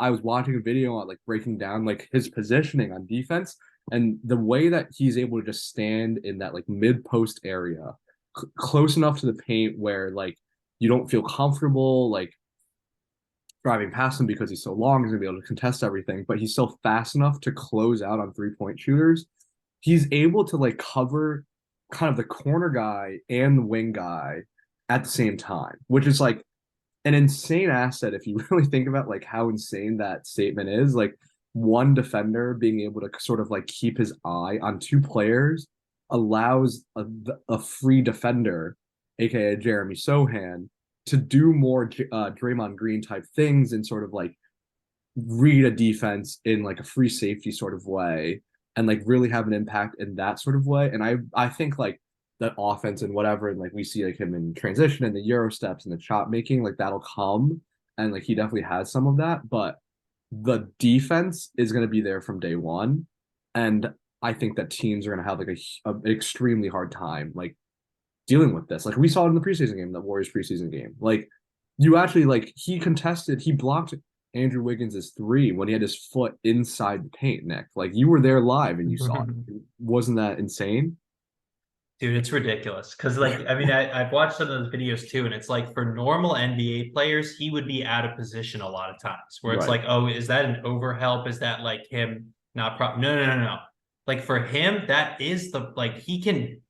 I was watching a video on like breaking down like his positioning on defense and the way that he's able to just stand in that like mid post area close enough to the paint where like you don't feel comfortable like driving past him because he's so long, he's gonna be able to contest everything, but he's still fast enough to close out on 3-point shooters. He's able to like cover kind of the corner guy and the wing guy at the same time, which is like an insane asset if you really think about like how insane that statement is. Like one defender being able to sort of like keep his eye on two players allows a free defender, aka Jeremy Sohan, to do more Draymond Green type things and sort of like read a defense in like a free safety sort of way and like really have an impact in that sort of way. And I think like that offense and whatever, and like we see like him in transition and the Euro steps and the shot making, like that'll come. And like he definitely has some of that, but the defense is going to be there from day one. And I think that teams are going to have like an extremely hard time like dealing with this. Like we saw it in the preseason game, the Warriors preseason game. Like you actually like he blocked Andrew Wiggins' three when he had his foot inside the paint, Nick. Like you were there live and you saw it. Wasn't that insane? Dude, it's ridiculous. Cause like, I mean, I've watched some of those videos too, and it's like for normal NBA players, he would be out of position a lot of times where it's Right. like, oh, is that an overhelp? Is that like him not no, no, no, no. Like for him, that is the like he can,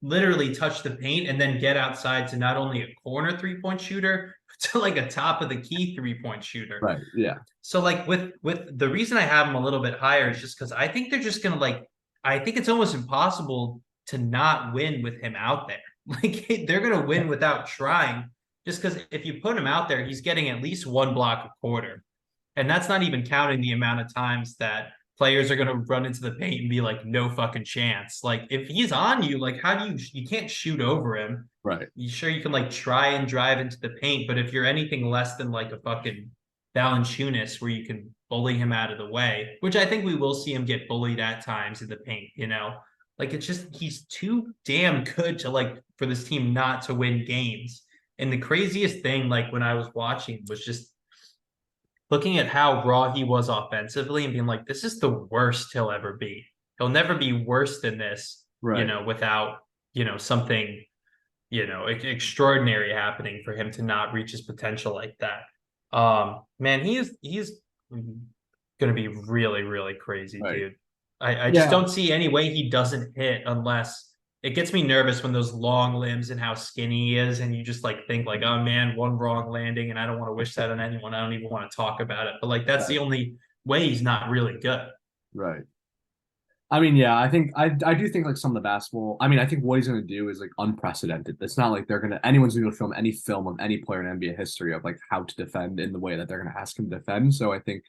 literally touch the paint and then get outside to not only a corner 3-point shooter, to like a top of the key 3-point shooter. Right. Yeah. So like with the reason I have them a little bit higher is just because I think they're just gonna like I think it's almost impossible to not win with him out there. Like they're gonna win without trying. Just because if you put him out there, he's getting at least one block a quarter. And that's not even counting the amount of times that players are going to run into the paint and be like, no fucking chance. Like, if he's on you, like, how do you can't shoot over him. Right. You sure you can like try and drive into the paint, but if you're anything less than like a fucking Valanciunas where you can bully him out of the way, which I think we will see him get bullied at times in the paint, like it's just he's too damn good to like for this team not to win games. And the craziest thing, like when I was watching, was just looking at how raw he was offensively and being like, this is the worst he'll ever be. He'll never be worse than this, Right. without, something, extraordinary happening for him to not reach his potential like that. Man, he's gonna be really, really crazy, Right. dude. I just Yeah. don't see any way he doesn't hit unless it gets me nervous when those long limbs and how skinny he is, and you just like think like, oh man, one wrong landing, and I don't want to wish that on anyone. I don't even want to talk about it. But like that's the Right. only way he's not really good. Right. I mean, yeah, I think I do think like some of the basketball. I mean, I think what he's gonna do is like unprecedented. It's not like they're gonna anyone's gonna film any film of any player in NBA history of like how to defend in the way that they're gonna ask him to defend. So I think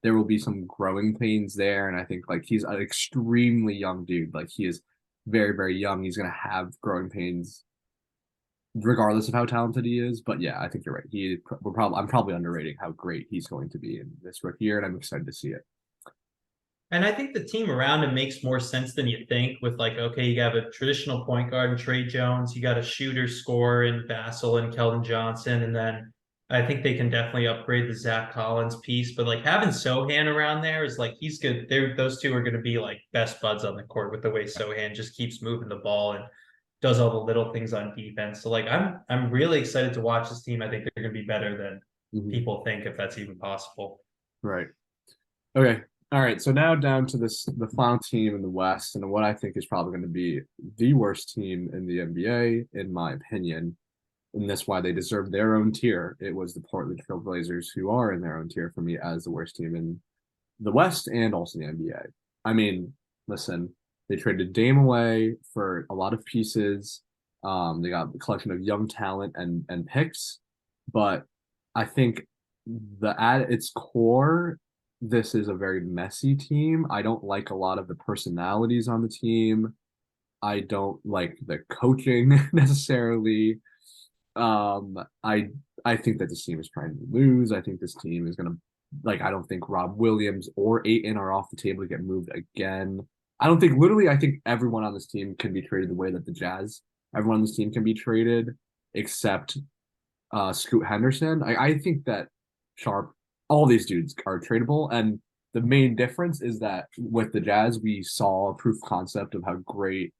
there will be some growing pains there, and I think like he's an extremely young dude. Like he is very very young. He's gonna have growing pains regardless of how talented he is. But yeah, I think you're right. I'm probably underrating how great he's going to be in this rookie year, and I'm excited to see it. And I think the team around him makes more sense than you think. With like, okay, you have a traditional point guard in Trey Jones, you got a shooter scorer in Vassell and Keldon Johnson, and then I think they can definitely upgrade the Zach Collins piece. But like having Sohan around there is like he's good. Those two are going to be like best buds on the court with the way Sohan just keeps moving the ball and does all the little things on defense. So like I'm really excited to watch this team. I think they're going to be better than Mhm. people think, if that's even possible. Right. Okay. All right. So now down to the final team in the West, and what I think is probably going to be the worst team in the NBA, in my opinion. And that's why they deserve their own tier. It was the Portland Trail Blazers, who are in their own tier for me as the worst team in the West and also the NBA. I mean, listen, They traded Dame away for a lot of pieces. They got a collection of young talent and picks, but I think at its core, this is a very messy team. I don't like a lot of the personalities on the team. I don't like the coaching necessarily. Um, I I think that this team is trying to lose. I think this team is gonna I don't think Rob Williams or Aiton are off the table to get moved again. I don't think literally I think everyone on this team can be traded the way that the Jazz, everyone on this team can be traded except Scoot Henderson. I think that Sharp, all these dudes are tradable. And the main difference is that with the Jazz, we saw a proof concept of how great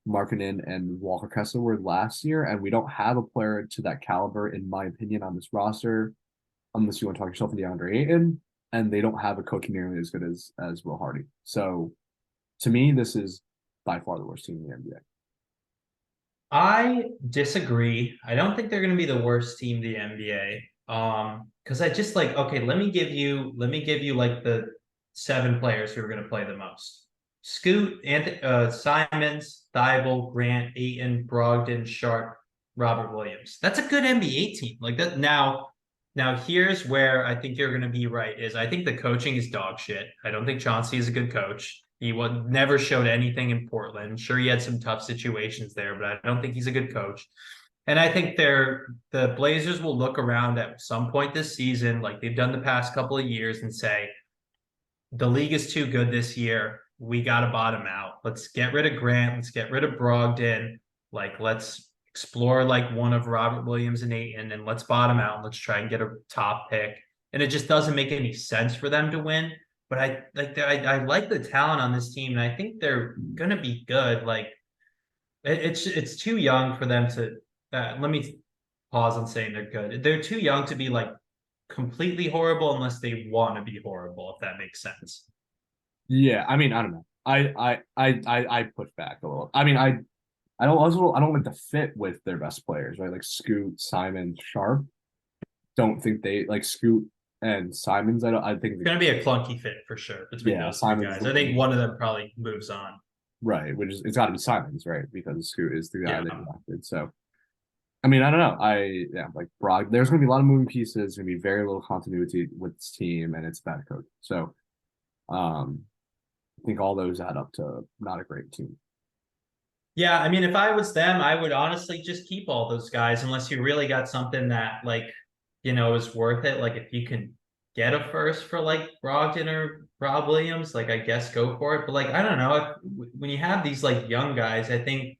Markkinen and Walker Kessler were last year, and we don't have a player to that caliber, in my opinion, on this roster, unless you want to talk yourself into DeAndre Ayton, and they don't have a coach nearly as good as Will Hardy. So to me, this is by far the worst team in the NBA. I disagree. I don't think they're going to be the worst team in the NBA. Because I just like, okay, let me give you like the 7 players who are going to play the most. Scoot, Simons, Thibault, Grant, Ayton, Brogdon, Sharp, Robert Williams. That's a good NBA team. Like that now. Now here's where I think you're going to be right. Is I think the coaching is dog shit. I don't think Chauncey is a good coach. He never showed anything in Portland. Sure, he had some tough situations there, but I don't think he's a good coach. And I think the Blazers will look around at some point this season, like they've done the past couple of years, and say, the league is too good this year. We got to bottom out. Let's get rid of Grant. Let's get rid of Brogdon. Like, let's explore like one of Robert Williams and Ayton, and let's bottom out. And let's try and get a top pick. And it just doesn't make any sense for them to win. But I like the talent on this team, and I think they're gonna be good. Like it's too young for them to. Let me pause on saying they're good. They're too young to be like completely horrible unless they want to be horrible, if that makes sense. Yeah, I mean, I don't know. I push back a little. I mean, I don't like the fit with their best players, right? Like Scoot, Simon, Sharp. Don't think they like Scoot and Simons. I think It's gonna be a clunky fit for sure between yeah, those 2 Simons guys. I think one of them probably moves on. right, which is it's got to be Simons, right? Because Scoot is the guy Yeah. that drafted. So I mean, I don't know. Yeah, like Brog. There's going to be a lot of moving pieces. There's going to be very little continuity with this team, and it's bad coach. So, I think all those add up to not a great team. Yeah, I mean, if I was them, I would honestly just keep all those guys unless you really got something that like, is worth it. Like if you can get a first for like Brogdon or Rob Williams, like I guess go for it. But like I don't know, when you have these like young guys, I think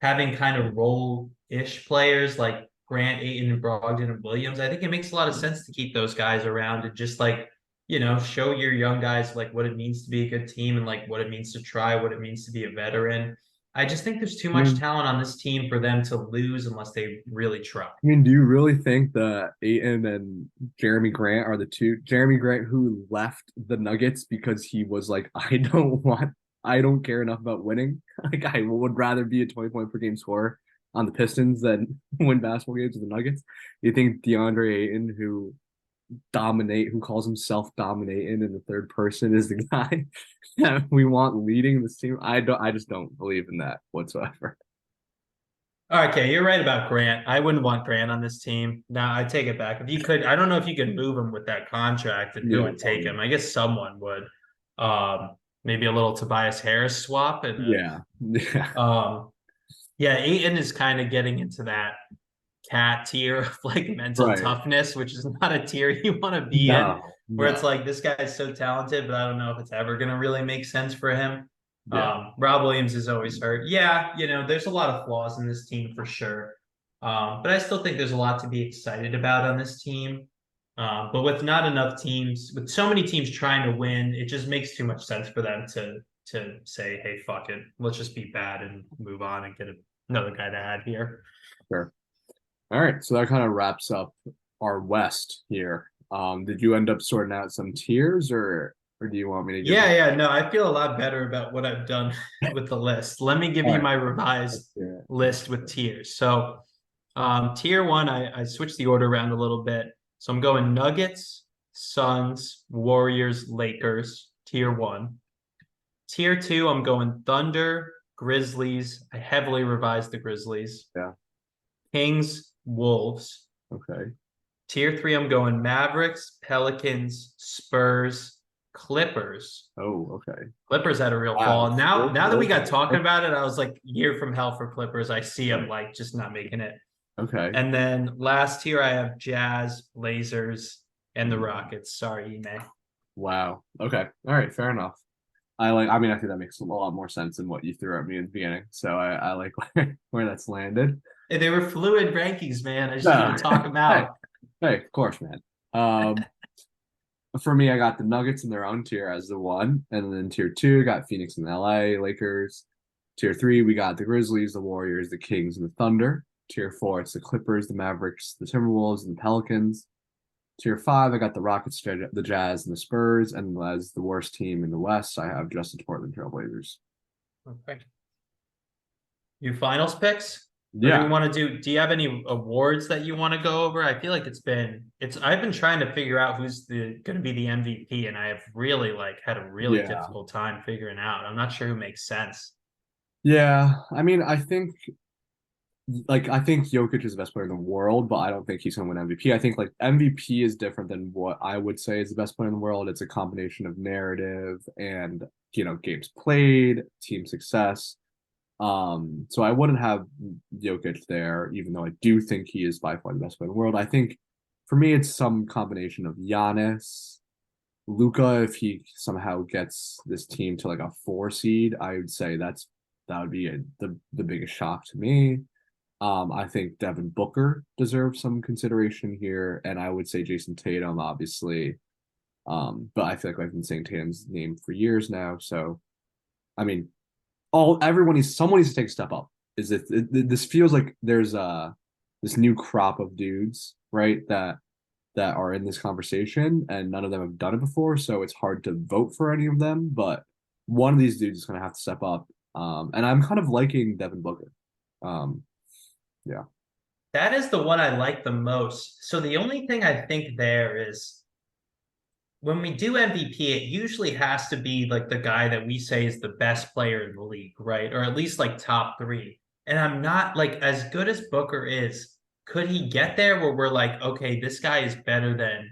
having kind of role-ish players like Grant, Ayton, and Brogdon and Williams, I think it makes a lot of sense to keep those guys around and just like, show your young guys like what it means to be a good team and like what it means to try, what it means to be a veteran. I just think there's too I much mean, talent on this team for them to lose unless they really try. do you really think that Aiton and Jeremy Grant are the two? Jeremy Grant who left the Nuggets because he was like, I don't care enough about winning. Like I would rather be a 20 point per game scorer on the Pistons than win basketball games with the Nuggets. You think DeAndre Ayton, who calls himself dominating in the third person, is the guy that we want leading this team? I just don't believe in that whatsoever. Okay, you're right about Grant. I wouldn't want Grant on this team. Now I take it back. If you could, I don't know if you could move him with that contract and who Yeah, would take him. I guess someone would. Maybe a little Tobias Harris swap and yeah, yeah. yeah, Aiton is kind of getting into that cat tier of like mental Right. toughness, which is not a tier you want to be in, No, where it's no. like this guy's so talented, but I don't know if it's ever gonna really make sense for him. Yeah. Rob Williams is always hurt. Yeah, there's a lot of flaws in this team for sure. But I still think there's a lot to be excited about on this team. But with not enough teams, with so many teams trying to win, it just makes too much sense for them to say, "Hey, fuck it, let's just be bad and move on and get another guy to add here." Sure. All right. So that kind of wraps up our West here. Did you end up sorting out some tiers or do you want me to give Yeah, yeah, no, I feel a lot better about what I've done with the list. Let me give all you right. my revised Yeah. list with tiers. So, tier one, I switched the order around a little bit. So I'm going Nuggets, Suns, Warriors, Lakers, tier one. Tier two, I'm going Thunder, Grizzlies. I heavily revised the Grizzlies. Yeah. Kings, Wolves. Okay. Tier three, I'm going Mavericks, Pelicans, Spurs, Clippers. Oh, okay. Clippers had a real Wow. fall. Now that we got talking Okay. about it, I was like, year from hell for Clippers. I see them like just not making it. Okay. And then last tier, I have Jazz, Blazers, and the Rockets. Sorry, Ime. Wow. Okay. All right. Fair enough. I mean, I think that makes a lot more sense than what you threw at me in the beginning. So I like where that's landed. They were fluid rankings, man. I just need No. to talk them Hey, out. hey, of course, man. For me, I got the Nuggets in their own tier as the one, and then tier two got Phoenix and LA Lakers. Tier three, we got the Grizzlies, the Warriors, the Kings, and the Thunder. Tier four, it's the Clippers, the Mavericks, the Timberwolves, and the Pelicans. Tier five, I got the Rockets, the Jazz, and the Spurs, and as the worst team in the West, I have Justin's Portland Trailblazers. Okay. Your finals picks? Or do we Yeah, want to do you have any awards that you want to go over? I feel like I've been trying to figure out who's gonna be the MVP, and I have really like had a really yeah, difficult time figuring out. I'm not sure who makes sense. yeah. I mean, I think Jokic is the best player in the world, but I don't think he's gonna win MVP. I think like MVP is different than what I would say is the best player in the world. It's a combination of narrative and games played, team success. So I wouldn't have Jokic there, even though I do think he is by far the best player in the world. I think for me it's some combination of Giannis, Luca. If he somehow gets this team to like a 4 seed, I would say that would be the biggest shock to me. I think Devin Booker deserves some consideration here, and I would say Jason Tatum, obviously. But I feel like I've been saying Tatum's name for years now. So, I mean, someone needs to take a step up. This feels like there's this new crop of dudes, right? That are in this conversation, and none of them have done it before, so it's hard to vote for any of them. But one of these dudes is going to have to step up. And I'm kind of liking Devin Booker. Yeah. That is the one I like the most. So the only thing I think there is when we do MVP, it usually has to be like the guy that we say is the best player in the league, right? Or at least like top three. And I'm not like as good as Booker is. Could he get there where we're like, okay, this guy is better than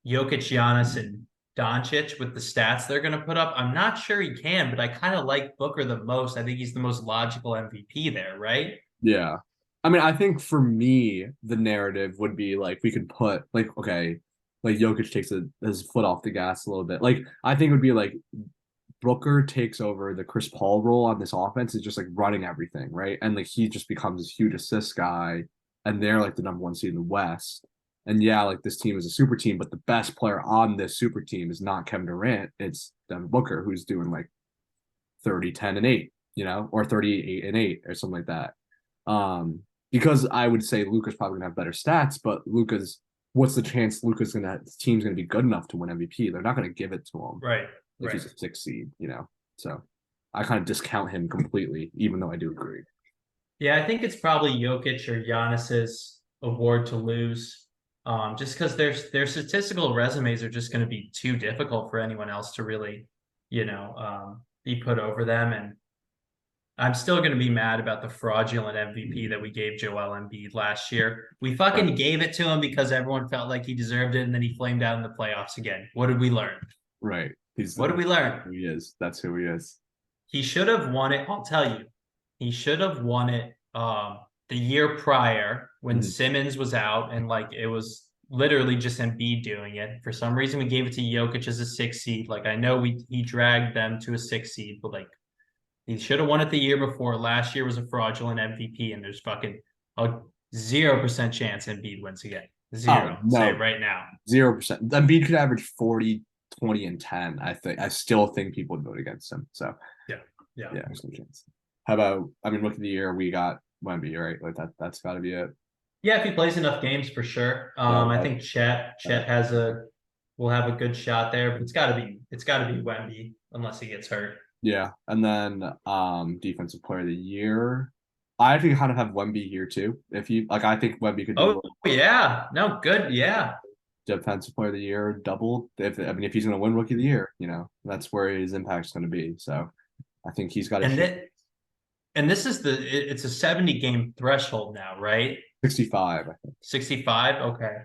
Jokic, Giannis, and Doncic with the stats they're going to put up? I'm not sure he can, but I kind of like Booker the most. I think he's the most logical MVP there, right? Yeah. I mean, I think for me, the narrative would be like we could put like, okay, like Jokic takes his foot off the gas a little bit. Like I think it would be like Booker takes over the Chris Paul role on this offense, is just like running everything, right? And like he just becomes this huge assist guy, and they're like the number one seed in the West. And yeah, like this team is a super team, but the best player on this super team is not Kevin Durant. It's Devin Booker, who's doing like 30, 10, and 8, or 38 and 8 or something like that. Because I would say Luka's probably gonna have better stats, but what's the chance his team's gonna be good enough to win MVP? They're not gonna give it to him Right. if Right. he's a 6 seed. So I kind of discount him completely, even though I do agree. Yeah, I think it's probably Jokic or Giannis's award to lose. Just because their statistical resumes are just going to be too difficult for anyone else to really, be put over them. And I'm still going to be mad about the fraudulent MVP that we gave Joel Embiid last year. We fucking Right. gave it to him because everyone felt like he deserved it, and then he flamed out in the playoffs again. What did we learn? Right. What did we learn? Who he is. That's who he is. He should have won it. I'll tell you, he should have won it the year prior when Simmons was out, and like it was literally just Embiid doing it. For some reason, we gave it to Jokic as a 6 seed. Like I know he dragged them to a 6 seed, but like he should have won it the year before. Last year was a fraudulent MVP, and there's fucking a 0% chance Embiid wins again. Zero. Oh, Say no. it right now. 0%. Embiid could average 40, 20, and 10. I still think people would vote against him. So Yeah. there's no chance. How about, I mean, look at the year we got Wemby, right? Like that's got to be it. Yeah, if he plays enough games for sure. I think Chet will have a good shot there, but it's gotta be Wemby unless he gets hurt. Yeah. And then defensive player of the year. I actually kind of have Wemby here too. If you like, I think Wemby could do Oh yeah, no, good, yeah. Defensive Player of the Year, double. If he's going to win Rookie of the Year, that's where his impact's going to be. So I think he's got a And shot. this is it's a 70 game threshold now, right? 65, I think. 65. Okay.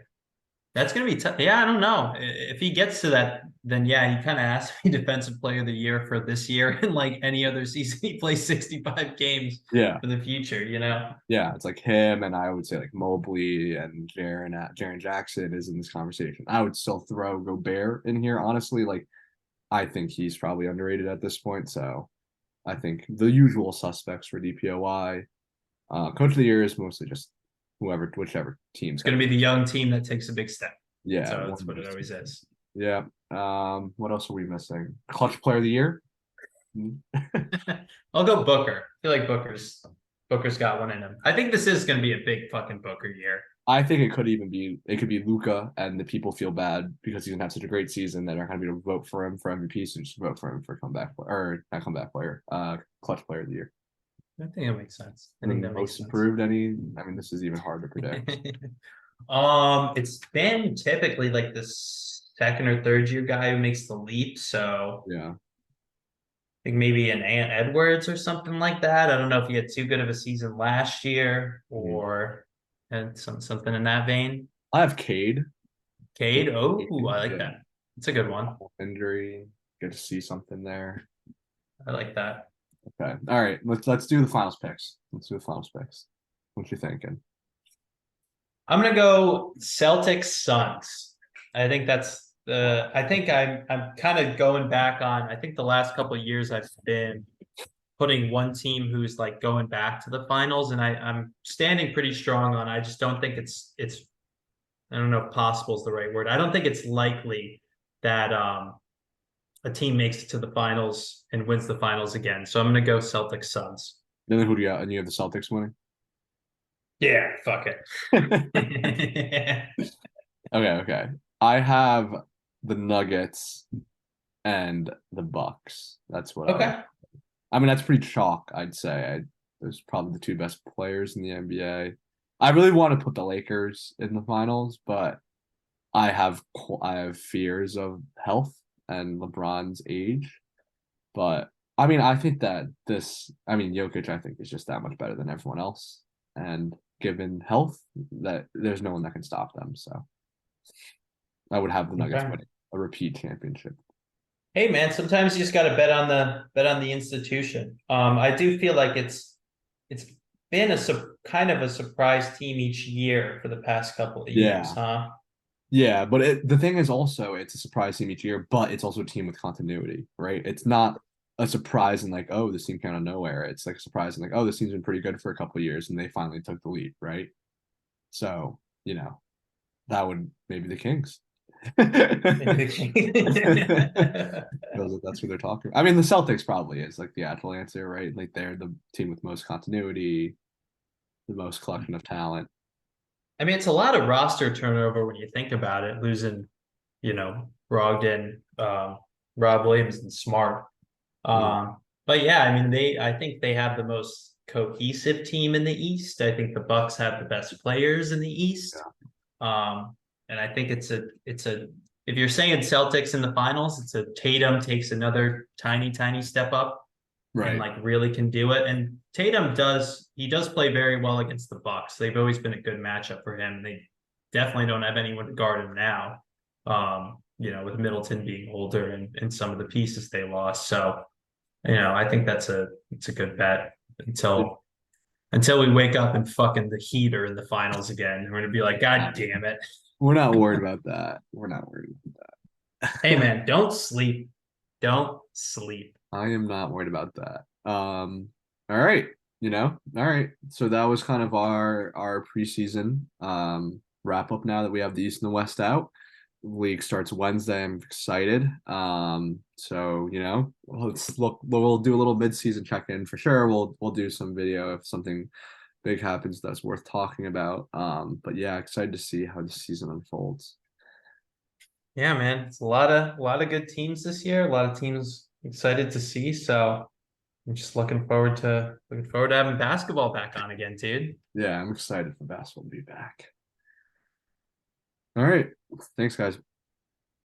That's gonna be tough. Yeah, I don't know. If he gets to that, then yeah, he kind of has to be defensive player of the year for this year and like any other season he plays 65 games Yeah. for the future, you know? Yeah, it's like him, and I would say like Mobley and Jaren Jackson is in this conversation. I would still throw Gobert in here, honestly. Like, I think he's probably underrated at this point. So I think the usual suspects for DPOY. Coach of the Year is mostly just whichever team's It's gonna got. be the young team that takes a big step. Yeah, So one that's of what it those always two. is. Yeah. What else are we missing? Clutch Player of the Year. I'll go Booker. I feel like Booker's got one in him. I think this is gonna be a big fucking Booker year. I think it could be Luca, and the people feel bad because he's gonna have such a great season that are gonna be to vote for him for MVP, so just vote for him for not comeback player, clutch player of the year. I think that makes sense. I And think then that makes most sense. improved, this is even hard to predict. It's been typically like the second or third year guy who makes the leap. So Yeah. I think maybe an Ant Edwards or something like that. I don't know if he had too good of a season last year Mhm. or had something in that vein. I have Cade. Cade. Oh, I like Yeah. that. It's a good one. Injury. Good to see something there. I like that. Okay. All right. Let's do the finals picks. Let's do the finals picks. What you thinking? I'm gonna go Celtics Suns. I think that's the. I think I'm kind of going back on. I think the last couple of years I've been putting one team who's like going back to the finals, and I'm standing pretty strong on. I just don't think it's. I don't know if possible is the right word. I don't think it's likely that a team makes it to the finals and wins the finals again. So I'm gonna go Celtics Suns. And then who do you got? And you have the Celtics winning. Yeah, fuck Okay. it. Okay. I have the Nuggets and the Bucks. That's what I. Okay. That's pretty chalk, I'd say. There's probably the two best players in the NBA. I really want to put the Lakers in the finals, but I have fears of health and LeBron's age. But I think that Jokic, I think, is just that much better than everyone else. And given health, that there's no one that can stop them. So I would have the Nuggets Okay. winning a repeat championship. Hey man, sometimes you just got to bet on the institution. I do feel like it's been kind of a surprise team each year for the past couple of years, Yeah. huh? Yeah, but the thing is also it's a surprise team each year, but it's also a team with continuity, right? It's not a surprise and like, oh, this team came out of nowhere. It's like a surprise and like, oh, this team's been pretty good for a couple of years and they finally took the lead, right? So, that would maybe the Kings. That's what they're talking. The Celtics probably is like the actual answer, right? Like they're the team with most continuity, the most collection of talent. I mean, it's a lot of roster turnover when you think about it, losing, Brogdon, Rob Williams, and Smart. Mhm. But yeah, I think they have the most cohesive team in the East. I think the Bucks have the best players in the East. Yeah. And I think it's a if you're saying Celtics in the finals, it's a Tatum takes another tiny step up and Right. like really can do it. And Tatum does play very well against the Bucks. They've always been a good matchup for him. They definitely don't have anyone to guard him now. With Middleton being older and some of the pieces they lost. So, I think it's a good bet until we wake up and fucking the Heat are in the finals again. We're gonna be like, God damn it. We're not worried about that. We're not worried about Hey that. man, don't sleep. Don't sleep. I am not worried about that. All right, all right. So that was kind of our preseason wrap up. Now that we have the East and the West out, league starts Wednesday. I'm excited. So let's look. We'll do a little mid-season check-in for sure. We'll do some video if something big happens that's worth talking about. But yeah, excited to see how the season unfolds. Yeah, man. It's a lot of good teams this year. A lot of teams excited to see. So I'm just looking forward to having basketball back on again, dude. Yeah, I'm excited for basketball to be back. All right. Thanks, guys.